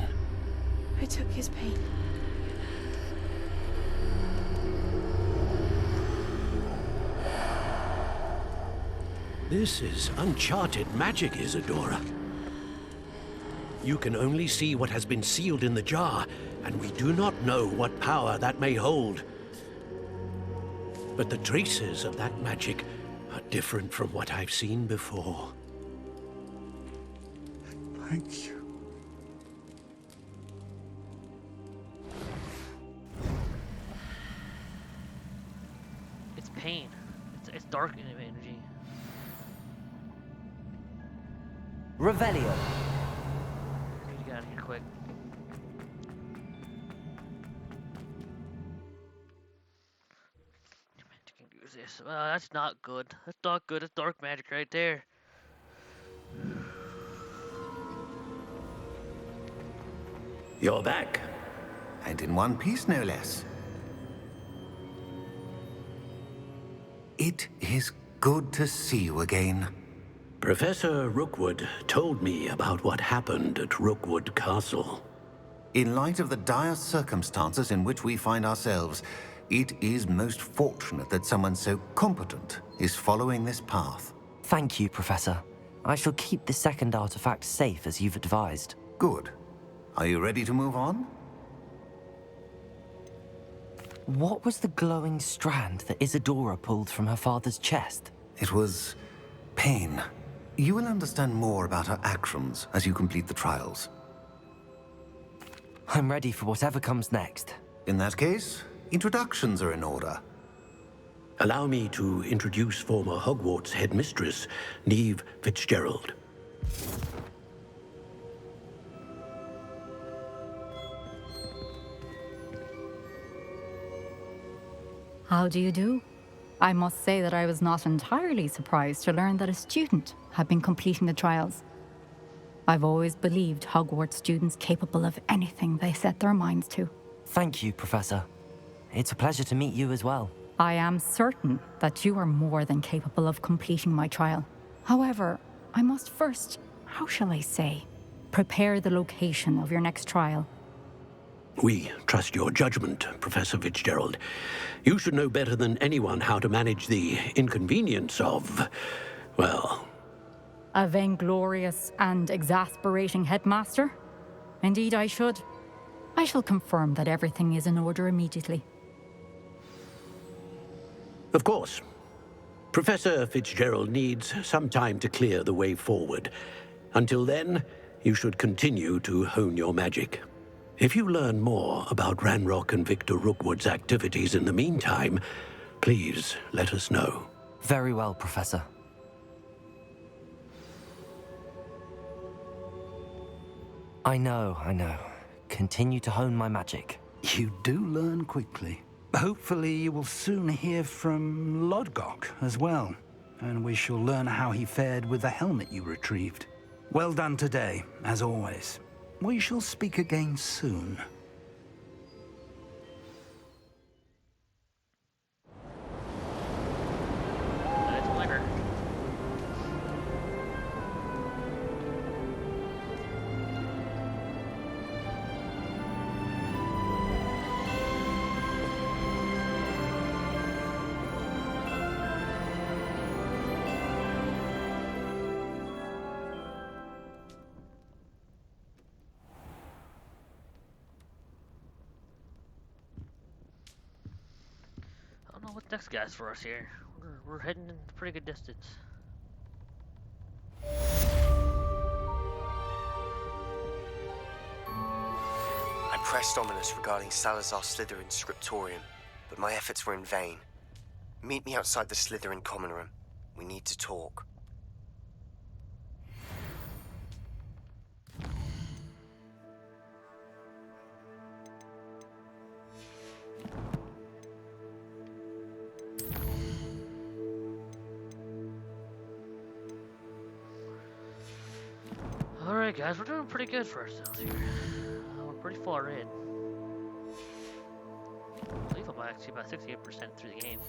I took his pain. This is uncharted magic, Isadora. You can only see what has been sealed in the jar, and we do not know what power that may hold. But the traces of that magic are different from what I've seen before. Thank you. It's pain. It's dark energy. Revelio. We need to get out of here quick. You can use this. That's not good. That's not good. It's dark magic right there. You're back. And in one piece, no less. It is good to see you again. Professor Rookwood told me about what happened at Rookwood Castle. In light of the dire circumstances in which we find ourselves, it is most fortunate that someone so competent is following this path. Thank you, Professor. I shall keep the second artifact safe as you've advised. Good. Are you ready to move on? What was the glowing strand that Isadora pulled from her father's chest? It was pain. You will understand more about her actions as you complete the trials. I'm ready for whatever comes next. In that case, introductions are in order. Allow me to introduce former Hogwarts headmistress, Neve Fitzgerald. How do you do? I must say that I was not entirely surprised to learn that a student had been completing the trials. I've always believed Hogwarts students capable of anything they set their minds to. Thank you, Professor. It's a pleasure to meet you as well. I am certain that you are more than capable of completing my trial. However, I must first, how shall I say, prepare the location of your next trial. We trust your judgment, Professor Fitzgerald. You should know better than anyone how to manage the inconvenience of, well... A vainglorious and exasperating headmaster? Indeed I should. I shall confirm that everything is in order immediately. Of course. Professor Fitzgerald needs some time to clear the way forward. Until then, you should continue to hone your magic. If you learn more about Ranrock and Victor Rookwood's activities in the meantime, please let us know. Very well, Professor. I know. Continue to hone my magic. You do learn quickly. Hopefully you will soon hear from Lodgok as well, and we shall learn how he fared with the helmet you retrieved. Well done today, as always. We shall speak again soon. I don't know what next guy's for us here. We're heading in a pretty good distance. I pressed Ominous regarding Salazar Slytherin's scriptorium, but my efforts were in vain. Meet me outside the Slytherin common room. We need to talk. Alright guys, we're doing pretty good for ourselves here. We're pretty far in. I believe I'm actually about 68% through the game.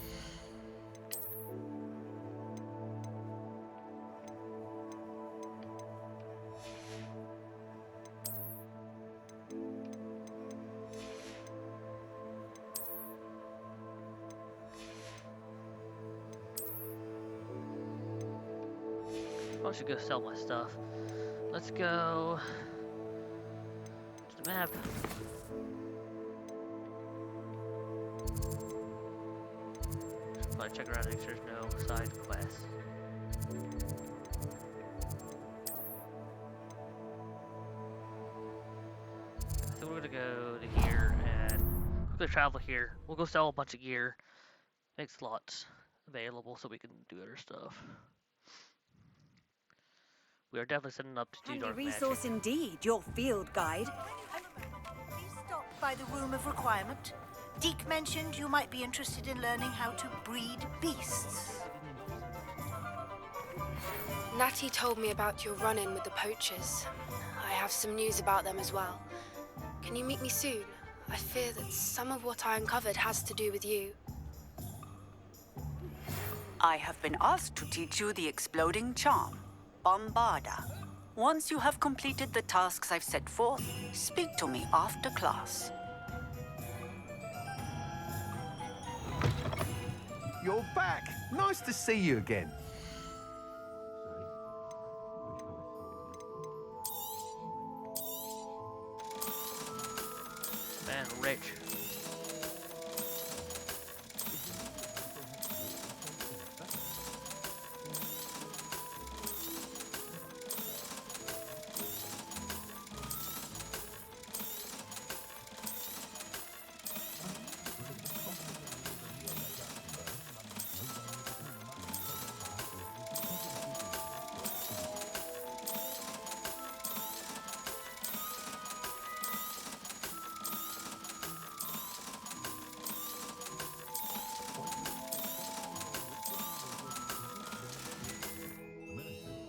I should go sell my stuff. Let's go to the map. Should probably check around and make sure there's no side quests. So we're gonna go to here and quickly travel here. We'll go sell a bunch of gear, make slots available so we can do other stuff. We are definitely setting up to do dark magic. Resource indeed, your field guide. Please stop by the Room of Requirement. Deke mentioned you might be interested in learning how to breed beasts. Natty told me about your run-in with the poachers. I have some news about them as well. Can you meet me soon? I fear that some of what I uncovered has to do with you. I have been asked to teach you the exploding charm, Bombarda. Once you have completed the tasks I've set forth, speak to me after class. You're back! Nice to see you again. Man, rich.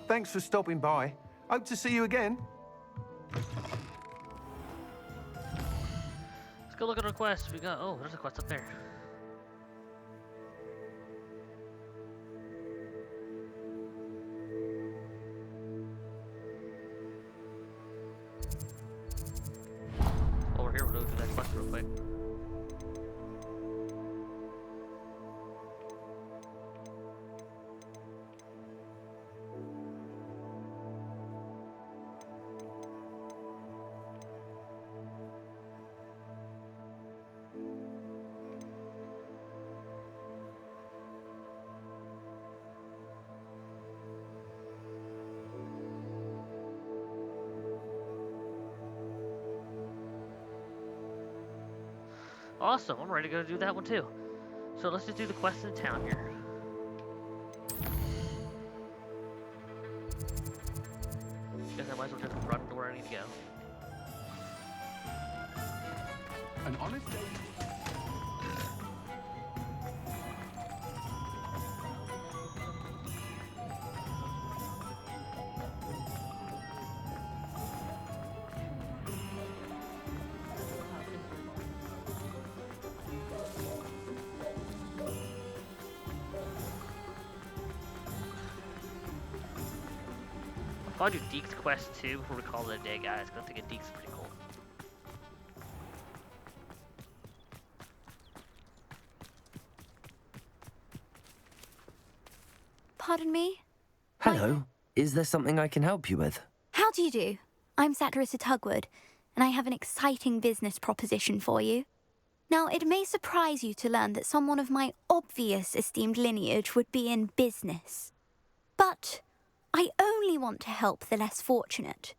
Thanks for stopping by. Hope to see you again. Let's go look at our quest. We got, oh, there's a quest up there. Over here, we'll do that quest. quick. Awesome, I'm ready to go do that one too. So let's just do the quest in town here. Guess I might as well just run to where I need to go. An honest day. I'll do Deke's quest too before we call it a day, guys, because I think Deke's pretty cool. Pardon me? Hello. Is there something I can help you with? How do you do? I'm Satirissa Tugwood, and I have an exciting business proposition for you. Now, it may surprise you to learn that someone of my obvious esteemed lineage would be in business. But I only want to help the less fortunate.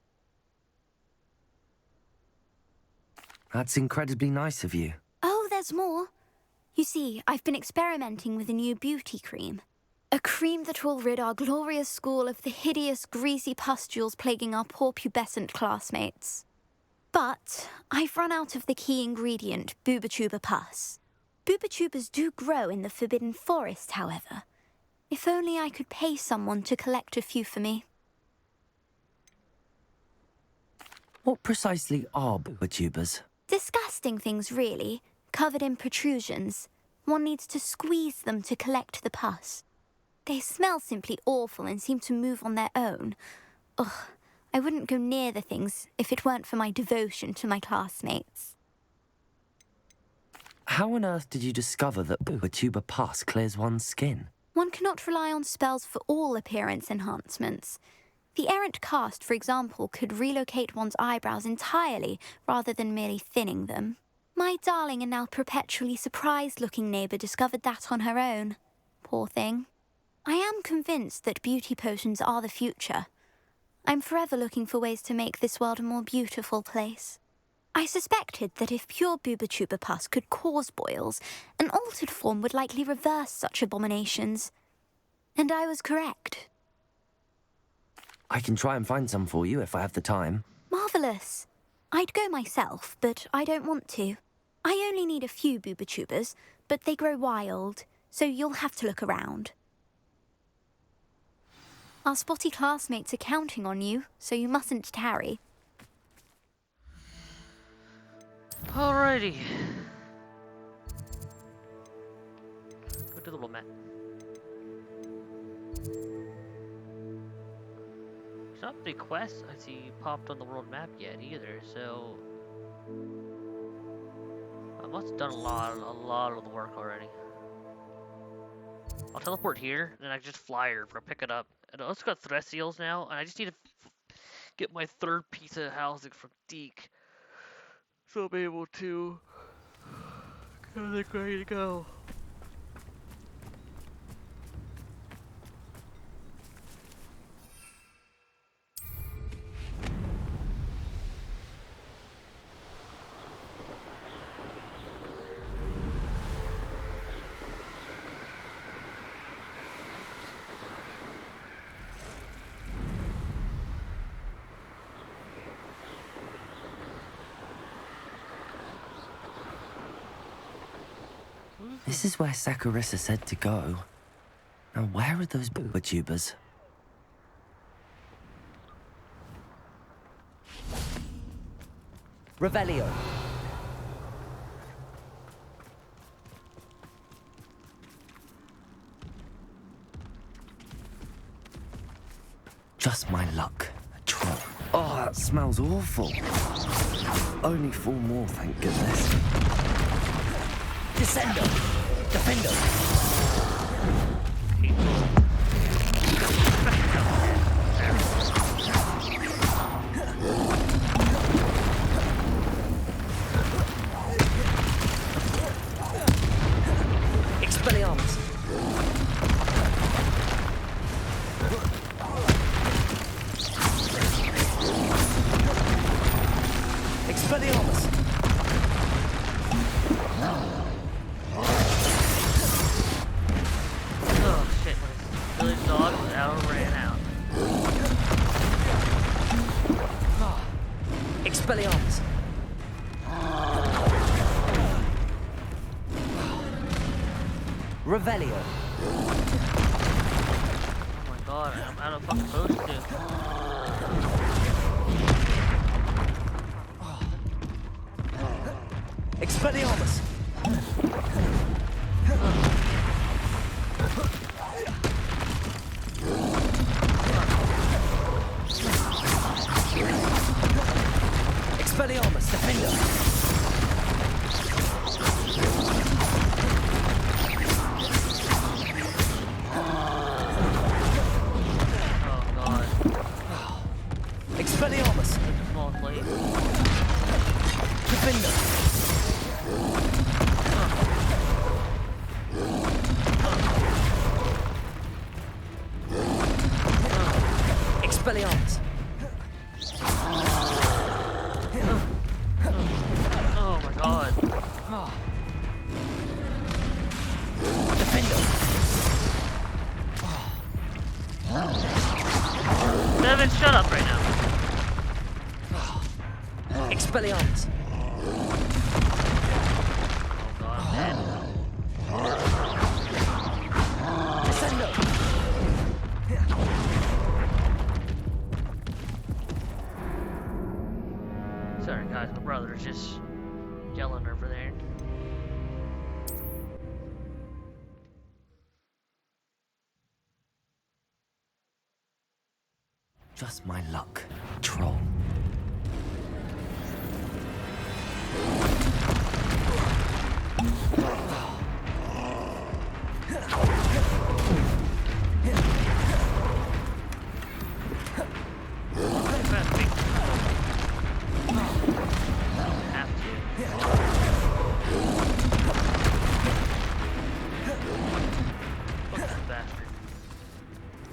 That's incredibly nice of you. Oh, there's more. You see, I've been experimenting with a new beauty cream. A cream that will rid our glorious school of the hideous, greasy pustules plaguing our poor pubescent classmates. But I've run out of the key ingredient, Booba-Tuba pus. Booba-Tubas do grow in the Forbidden Forest, however. If only I could pay someone to collect a few for me. What precisely are Booba-Tubas? Disgusting things, really, covered in protrusions. One needs to squeeze them to collect the pus. They smell simply awful and seem to move on their own. Ugh, I wouldn't go near the things if it weren't for my devotion to my classmates. How on earth did you discover that Booba-Tuba pus clears one's skin? One cannot rely on spells for all appearance enhancements. The errant cast, for example, could relocate one's eyebrows entirely rather than merely thinning them. My darling and now perpetually surprised-looking neighbour discovered that on her own. Poor thing. I am convinced that beauty potions are the future. I'm forever looking for ways to make this world a more beautiful place. I suspected that if pure Booba-Tuba pus could cause boils, an altered form would likely reverse such abominations. And I was correct. I can try and find some for you if I have the time. Marvellous. I'd go myself, but I don't want to. I only need a few Booba-Tubas, but they grow wild, so you'll have to look around. Our spotty classmates are counting on you, so you mustn't tarry. Alrighty. Go to the little map. There's not any quests I see popped on the world map yet either, so I must have done a lot of the work already. I'll teleport here, and then I just fly her for pick it up. And I also got threat seals now, and I just need to get my third piece of housing from Deke, so I'll be able to get everything ready to go. This is where Satirissa said to go. Now where are those Booba-Tubas? Revelio. Just my luck. A troll. Oh, that smells awful. Only 4 more, thank goodness. Descendo! Defendo! Expelliarmus! Expelliarmus! Oh shit, my village dog was out ran out. Expelliarmus! Revelio! Oh my god, I'm out of fucking post to. Expelliarmus! Expelliarmus, defender! Expelliarmus! Small plate. Defender! Expelliarmus! Oh my god. Defender! Devin, shut up right now. Expelliarmus! Oh god, I'm dead. Descendo! Sorry guys, my brother's just yelling over there. Just my luck, troll.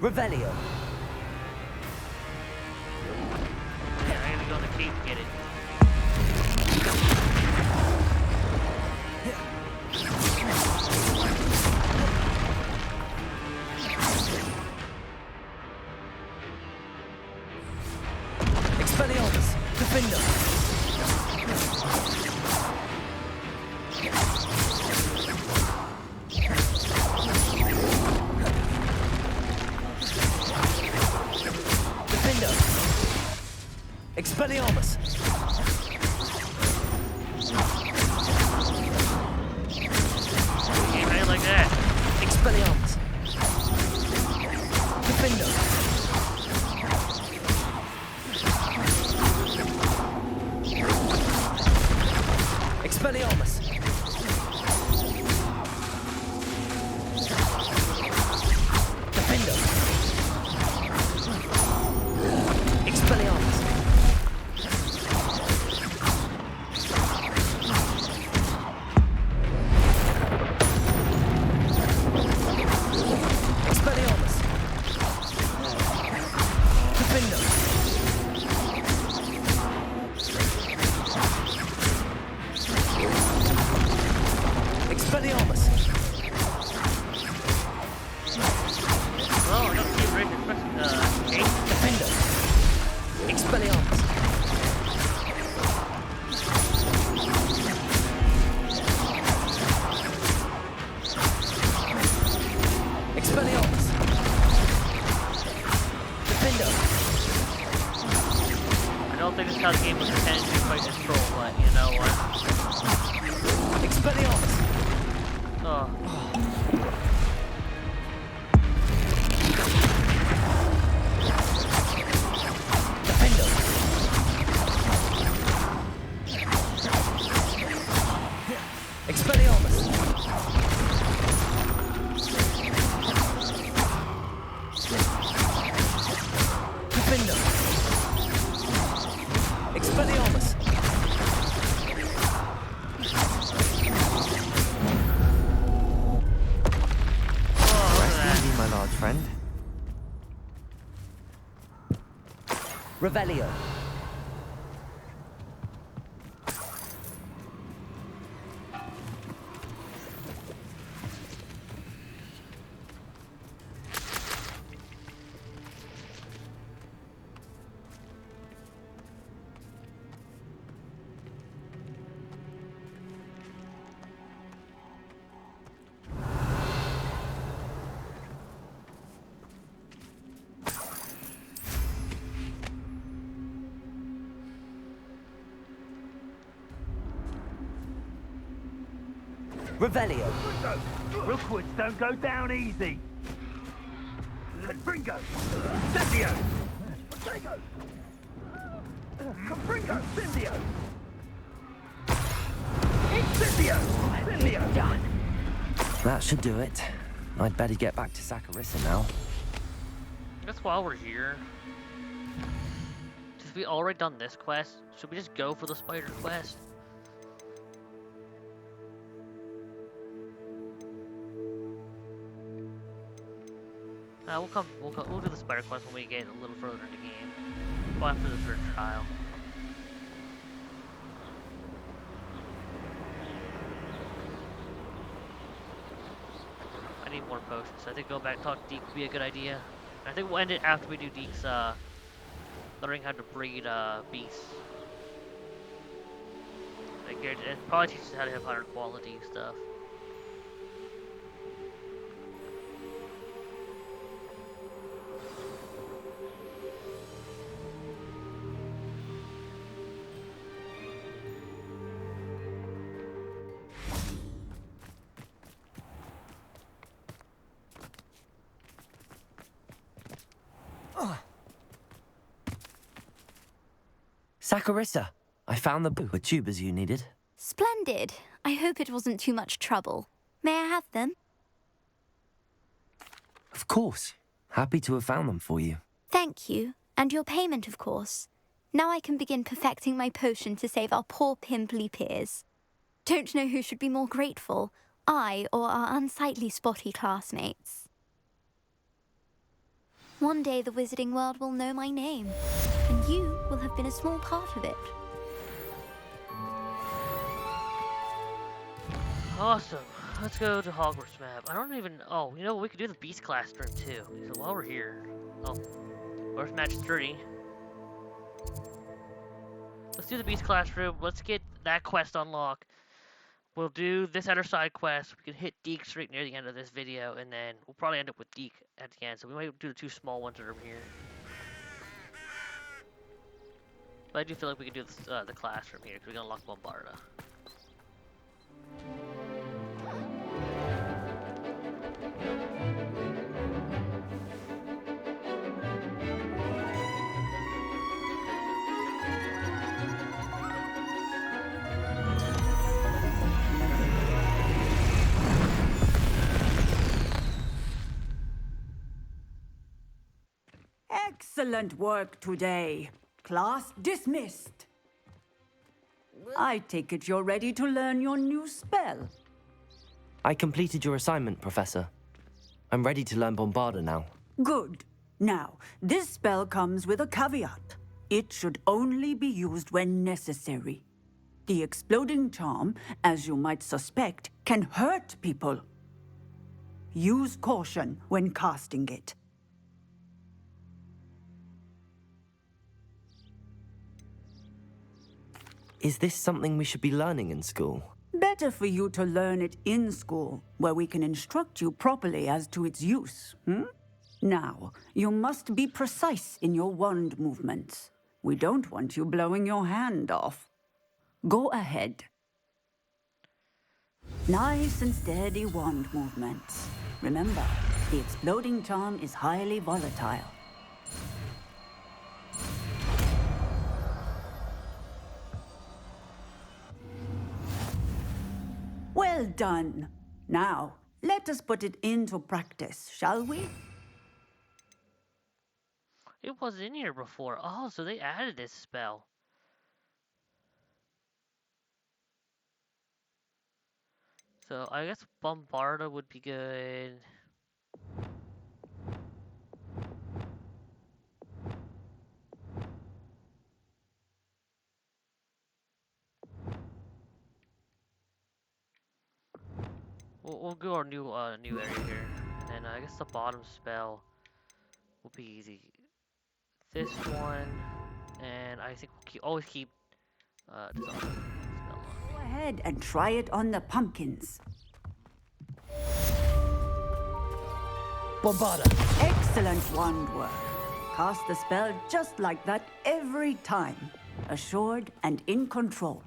Revelio. Yeah, I gotta go on the cape to get it. Expelliarmus, defender. Defender. Expelliarmus. Ain't right like that. Expelliarmus. Defender. Expelliarmus. Defender. Expelliarmus. Expelliarmus. Defender. Expelliarmus. Well, I don't see Rick expecting cape. Defender. Expelliarmus. Expelliarmus. Defender. I don't think it's how the game was intended to fight this troll, but you know what? Expelliarmus. Oh. Defender. Revelio. Revelio. Rookwoods don't go down easy. Confringo. Incendio. Protego. Confringo. Incendio. Incendio. Incendio. Done. That should do it. I'd better get back to Saccharissa now. I guess while we're here, since we already done this quest, should we just go for the spider quest? We'll do the spider quest when we get a little further in the game. Go after the third trial. I need more potions. I think go back and talk to Deke would be a good idea. I think we'll end it after we do Deke's learning how to breed beasts. Like, it probably teaches how to have higher quality stuff. Saccharissa, I found the tubers you needed. Splendid. I hope it wasn't too much trouble. May I have them? Of course. Happy to have found them for you. Thank you. And your payment, of course. Now I can begin perfecting my potion to save our poor pimply peers. Don't know who should be more grateful, I or our unsightly spotty classmates. One day the wizarding world will know my name, and you will have been a small part of it. Awesome. Let's go to Hogwarts map. I don't even... Oh, you know what? We could do the Beast class room too. So while we're here... Oh. Where's match 3? Let's do the Beast class room. Let's get that quest unlocked. We'll do this other side quest. We can hit Deke straight near the end of this video, and then we'll probably end up with Deke at the end. So we might do the 2 small ones that are over here. But I do feel like we can do this, the class from here, because we can unlock Bombarda. Excellent work today. Class dismissed. I take it you're ready to learn your new spell. I completed your assignment, Professor. I'm ready to learn Bombarda now. Good. Now, this spell comes with a caveat. It should only be used when necessary. The exploding charm, as you might suspect, can hurt people. Use caution when casting it. Is this something we should be learning in school? Better for you to learn it in school, where we can instruct you properly as to its use, Now, you must be precise in your wand movements. We don't want you blowing your hand off. Go ahead. Nice and steady wand movements. Remember, the exploding charm is highly volatile. Well done. Now, let us put it into practice, shall we? It wasn't in here before. Oh, so they added this spell. So I guess Bombarda would be good. we'll go our new area here, and I guess the bottom spell will be easy. This one, and I think we'll always keep this on spell on. Go ahead and try it on the pumpkins. Bombarda! Excellent wand work. Cast the spell just like that every time. Assured and in control.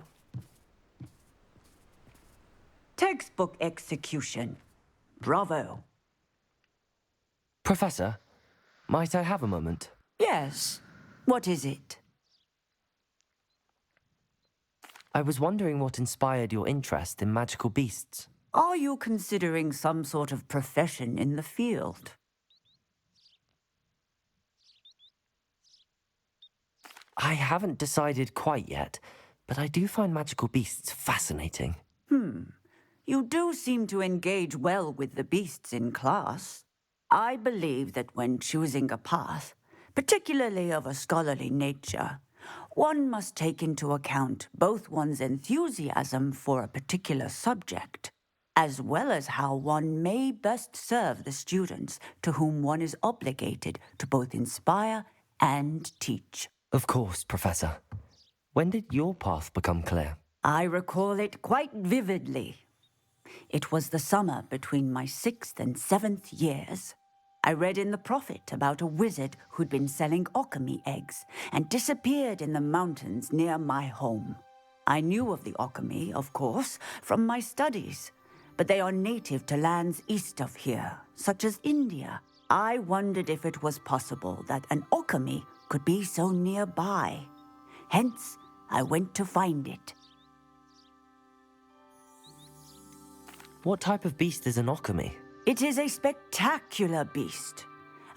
Textbook execution. Bravo. Professor, might I have a moment? Yes. What is it? I was wondering what inspired your interest in magical beasts. Are you considering some sort of profession in the field? I haven't decided quite yet, but I do find magical beasts fascinating. You do seem to engage well with the beasts in class. I believe that when choosing a path, particularly of a scholarly nature, one must take into account both one's enthusiasm for a particular subject, as well as how one may best serve the students to whom one is obligated to both inspire and teach. Of course, Professor. When did your path become clear? I recall it quite vividly. It was the summer between my 6th and 7th years. I read in the Prophet about a wizard who'd been selling alchemy eggs and disappeared in the mountains near my home. I knew of the alchemy, of course, from my studies, but they are native to lands east of here, such as India. I wondered if it was possible that an alchemy could be so nearby. Hence, I went to find it. What type of beast is an alchemy? It is a spectacular beast.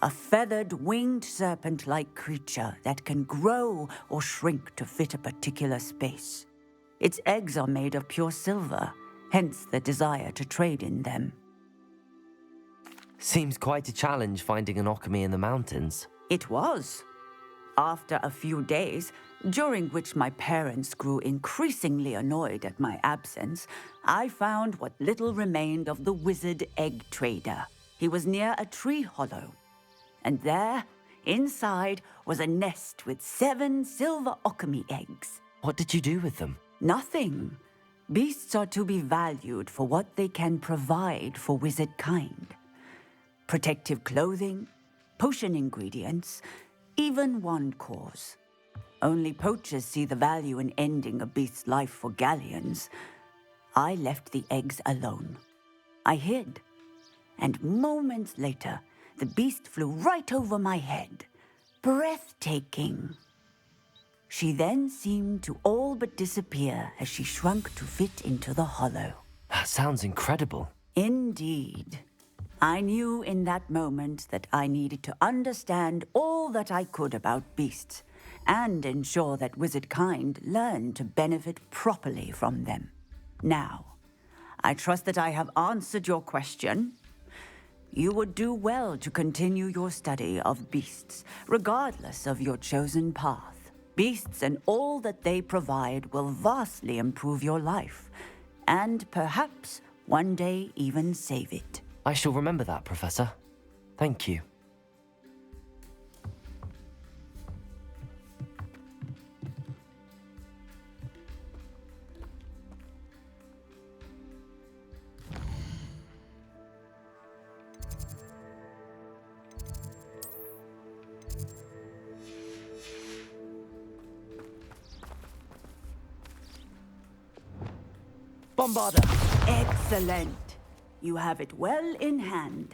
A feathered, winged serpent-like creature that can grow or shrink to fit a particular space. Its eggs are made of pure silver, hence the desire to trade in them. Seems quite a challenge finding an alchemy in the mountains. It was. After a few days, during which my parents grew increasingly annoyed at my absence, I found what little remained of the wizard egg trader. He was near a tree hollow. And there, inside, was a nest with 7 silver alchemy eggs. What did you do with them? Nothing. Beasts are to be valued for what they can provide for wizard kind. Protective clothing, potion ingredients, even wand cores. Only poachers see the value in ending a beast's life for galleons. I left the eggs alone. I hid, and moments later, the beast flew right over my head. Breathtaking. She then seemed to all but disappear as she shrunk to fit into the hollow. That sounds incredible. Indeed. I knew in that moment that I needed to understand all that I could about beasts and ensure that wizard kind learned to benefit properly from them. Now, I trust that I have answered your question. You would do well to continue your study of beasts, regardless of your chosen path. Beasts and all that they provide will vastly improve your life, and perhaps one day even save it. I shall remember that, Professor. Thank you. Bombarda! Excellent! You have it well in hand.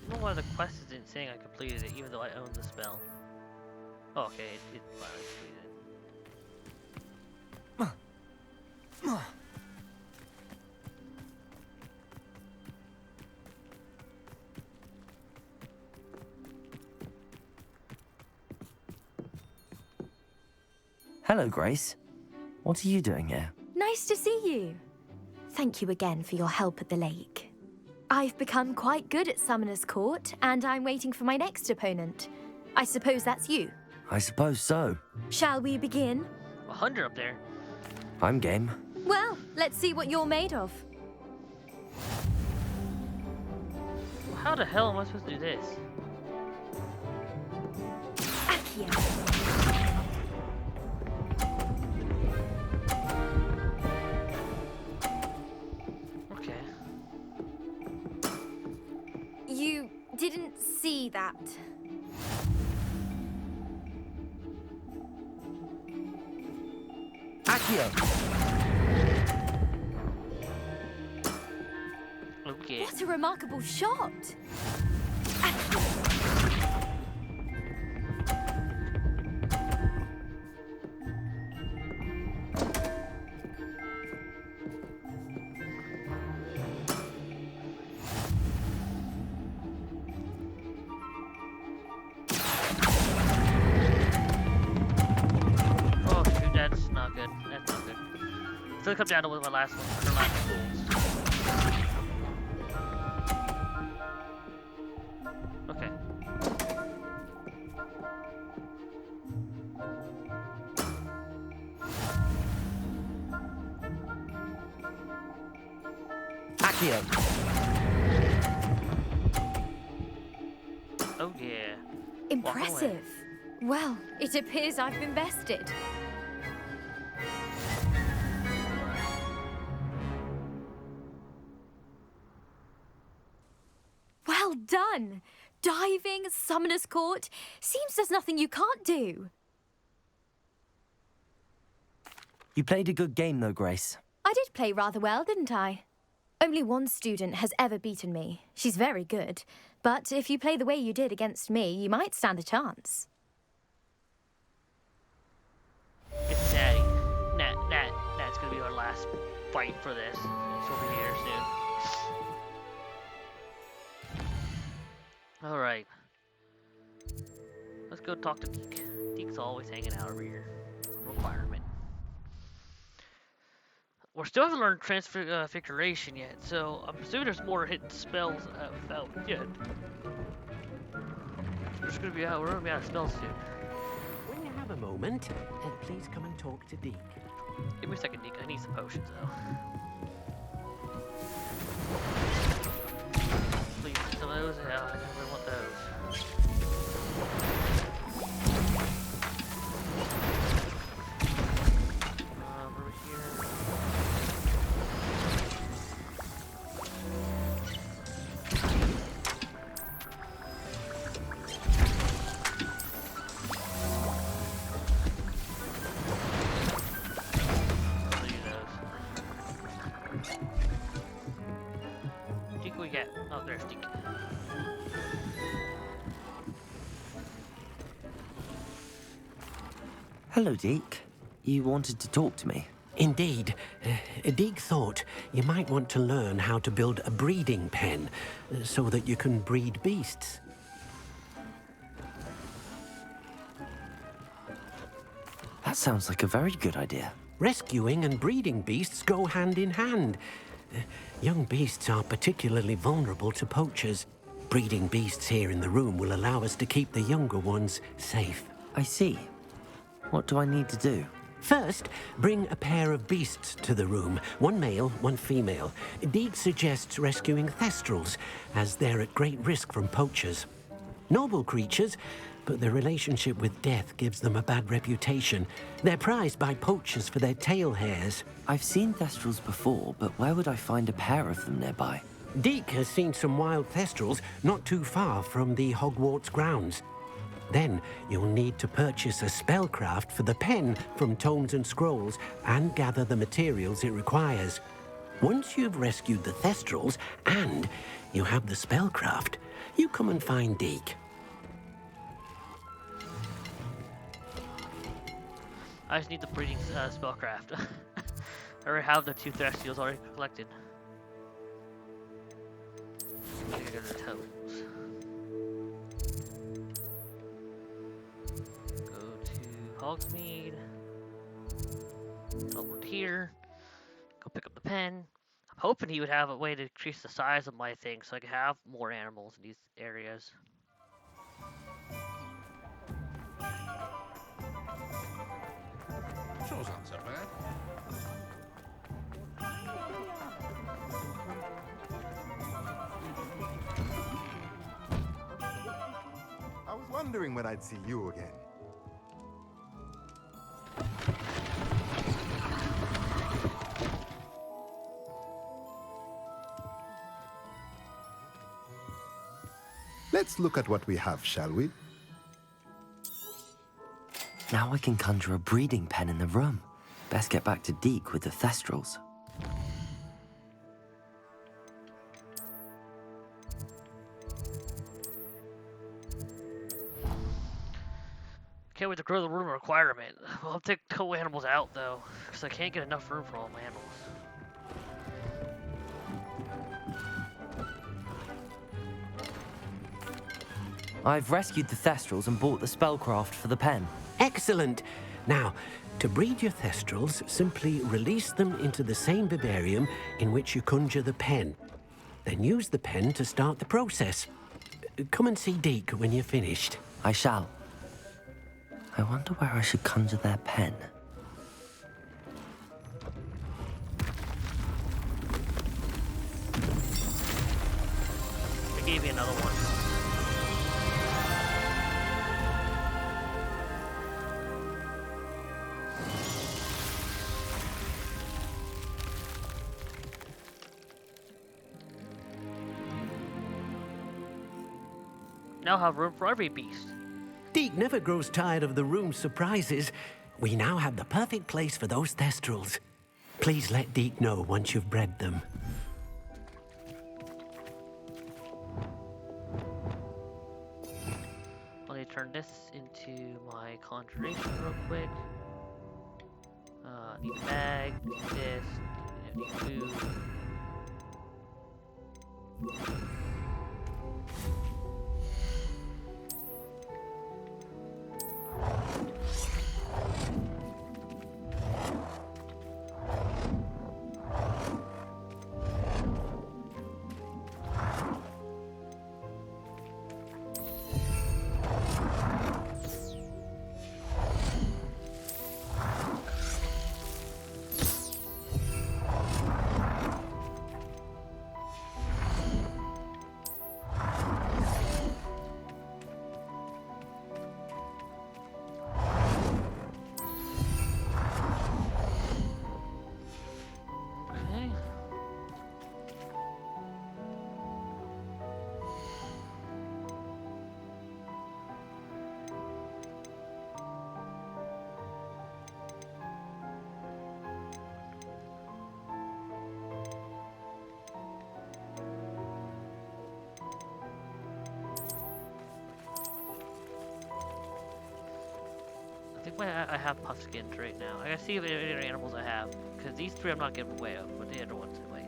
I don't know why the quest isn't saying I completed it, even though I own the spell. Oh, okay, it finally completed. Hello, Grace. What are you doing here? Nice to see you. Thank you again for your help at the lake. I've become quite good at Summoner's Court, and I'm waiting for my next opponent. I suppose that's you. I suppose so. Shall we begin? 100 up there. I'm game. Well, let's see what you're made of. How the hell am I supposed to do this? Accio. Okay. You didn't see that. Accio! Okay. What a remarkable shot! Oh shoot, that's not good. That's not good. It's gonna come down to my last one. Her last goals. Okay. Accio! Oh yeah. Impressive. Well, it appears I've been bested. Well done! Diving, Summoner's Court. Seems there's nothing you can't do. You played a good game though, Grace. I did play rather well, didn't I? Only one student has ever beaten me. She's very good. But if you play the way you did against me, you might stand a chance. It's Natty. Nat's gonna be our last fight for this. She'll be here soon. Alright. Let's go talk to Deke. Deke's always hanging out over here. Requirement. We still haven't learned transfiguration yet, so I'm assuming there's more hidden spells out yet. We're gonna be out of spells soon. When you have a moment, please come and talk to Deke. Give me a second, Deke. I need some potions, though. Please, some of those. Yeah, I really want those. Over here. Deke, we get. Oh, there's Deke. Hello, Deke. You wanted to talk to me? Indeed. Deke thought you might want to learn how to build a breeding pen so that you can breed beasts. That sounds like a very good idea. Rescuing and breeding beasts go hand in hand. Young beasts are particularly vulnerable to poachers. Breeding beasts here in the room will allow us to keep the younger ones safe. I see. What do I need to do? First, bring a pair of beasts to the room. One male, one female. Deke suggests rescuing thestrals, as they're at great risk from poachers. Noble creatures, but their relationship with death gives them a bad reputation. They're prized by poachers for their tail hairs. I've seen thestrals before, but where would I find a pair of them nearby? Deke has seen some wild thestrals not too far from the Hogwarts grounds. Then you'll need to purchase a spellcraft for the pen from Tomes and Scrolls and gather the materials it requires. Once you've rescued the thestrals and you have the spellcraft, you come and find Deke. I just need the breeding spellcraft. I already have the 2 thestrals already collected. I gotta go to the tomes. Go to Hogsmeade. Teleport here. Go pick up the pen. I'm hoping he would have a way to increase the size of my thing so I could have more animals in these areas. Sure's not so bad. I was wondering when I'd see you again. Let's look at what we have, shall we? Now I can conjure a breeding pen in the room. Best get back to Deke with the Thestrals. Can't wait to grow the room requirement. Well, I'll take co-animals out though, because I can't get enough room for all my animals. I've rescued the Thestrals and bought the spellcraft for the pen. Excellent. Now, to breed your Thestrals, simply release them into the same vivarium in which you conjure the pen. Then use the pen to start the process. Come and see Deke when you're finished. I shall. I wonder where I should conjure their pen. I gave you another one. Now have room for every beast. Deke never grows tired of the room's surprises. We now have the perfect place for those Thestrals. Please let Deke know once you've bred them. Let me turn this into my conjuration real quick. Need a bag, need this, need food. I think I have puffskins right now. I gotta see if any other animals I have, because these three I'm not giving away of, but the other ones I might.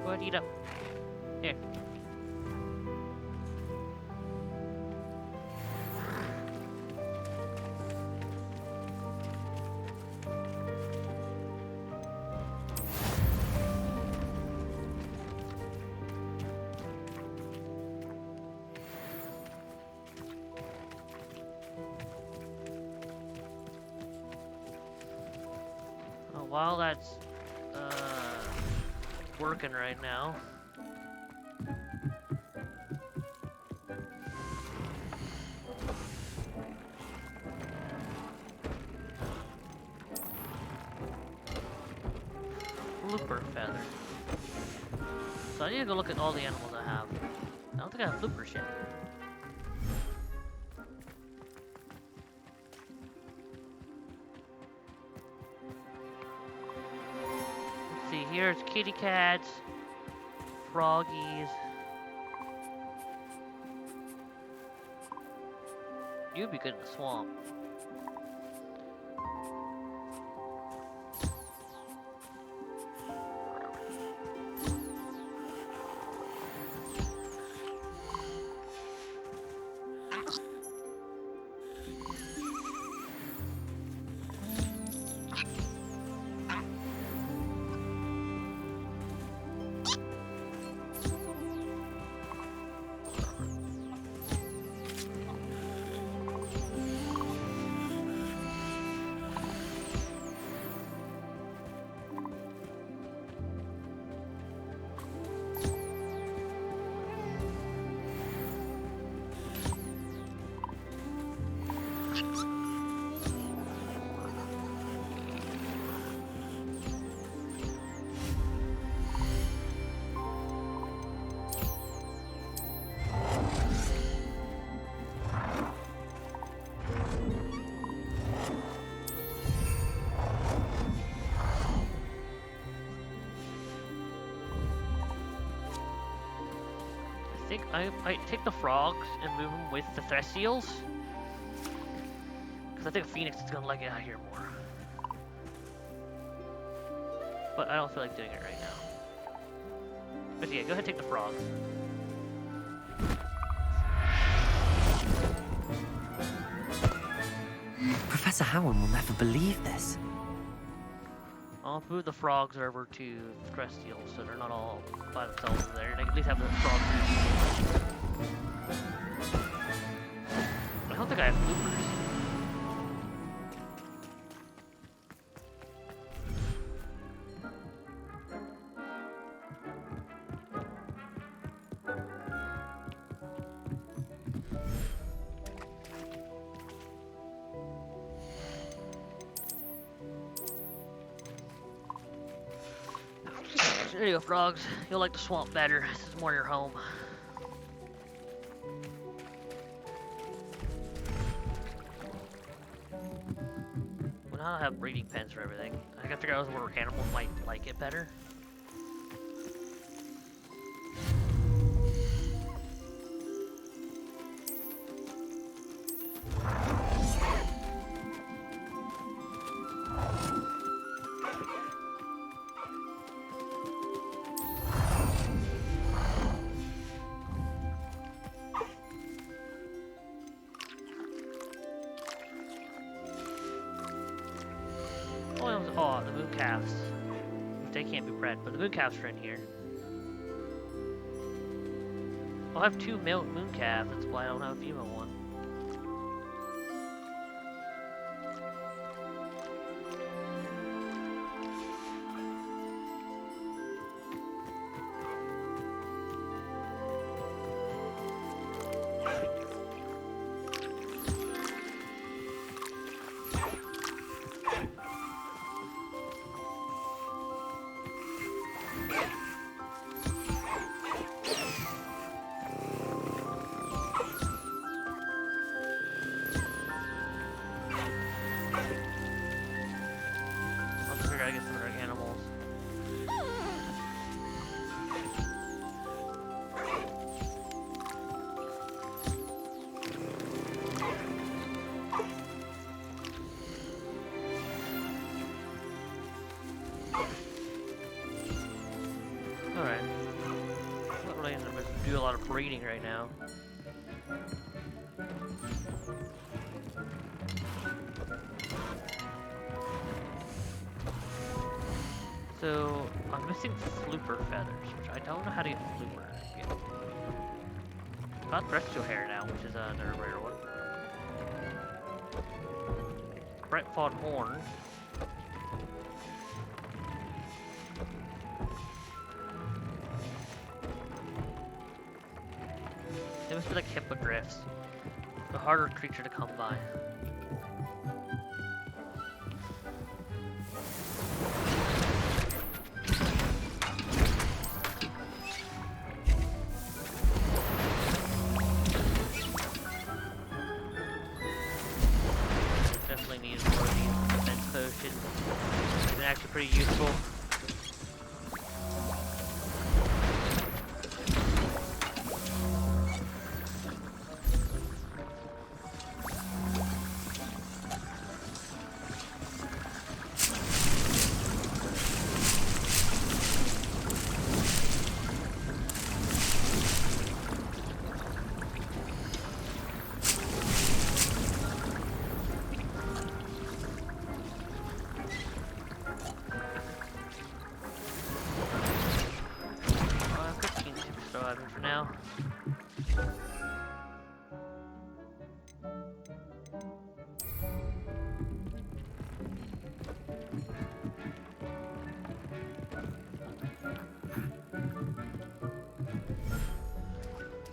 Go ahead, eat up. Here. While that's working right now. Flooper feather. So I need to go look at all the animals I have. I don't think I have floopers yet. here's kitty cats, froggies. You'd be good in the swamp. I think I might take the frogs and move them with the Threseals. Because I think Phoenix is going to like it out here more. But I don't feel like doing it right now. But yeah, go ahead and take the frogs. Professor Howard will never believe this. I'll move the frogs over to the Threseals so they're not all by themselves in there. They can at least have the frogs. I don't think I have bloopers. There you go, frogs. You'll like the swamp better. This is more your home. Well, now I have breeding pens for everything. I gotta figure out where animals might like it better. Oh, the moon calves. They can't be bred, but the moon calves are in here. I'll have two male moon calves, that's why I don't have a female one. Gotta get some of our animals. Alright. Not really gonna do a lot of breeding right now. So, I'm missing flooper feathers, which I don't know how to get flooper yet. Got Thresto hair now, which is another rare one. Brentford horn. They must be like hippogriffs. A harder creature to come by. Definitely need more of these defense potions. It's been actually pretty useful. for now.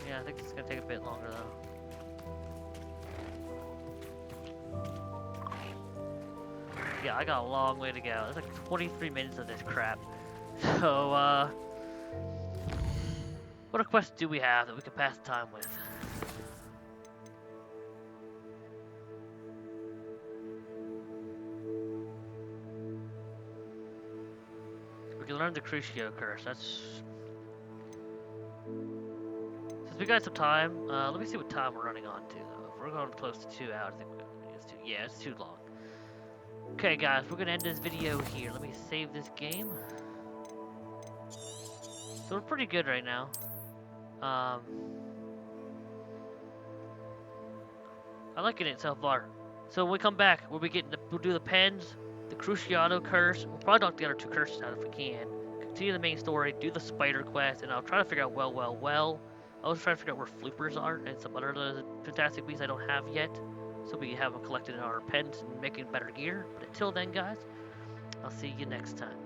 Yeah, I think it's gonna take a bit longer though. Yeah, I got a long way to go. There's like 23 minutes of this crap. So, what quests do we have that we can pass the time with? We can learn the Crucio curse. That's... Since we got some time, let me see what time we're running on to, though. If we're going close to 2 hours, I think it's too... Yeah, it's too long. Okay, guys, we're gonna end this video here. Let me save this game. So we're pretty good right now. I like it so far. So when we come back, we'll do the pens, the Cruciato curse. We'll probably knock the other 2 curses out if we can. Continue the main story, do the spider quest, and I'll try to figure out well. I'll also try to figure out where floopers are and some other fantastic beasts I don't have yet. So we have them collected in our pens and making better gear. But until then, guys, I'll see you next time.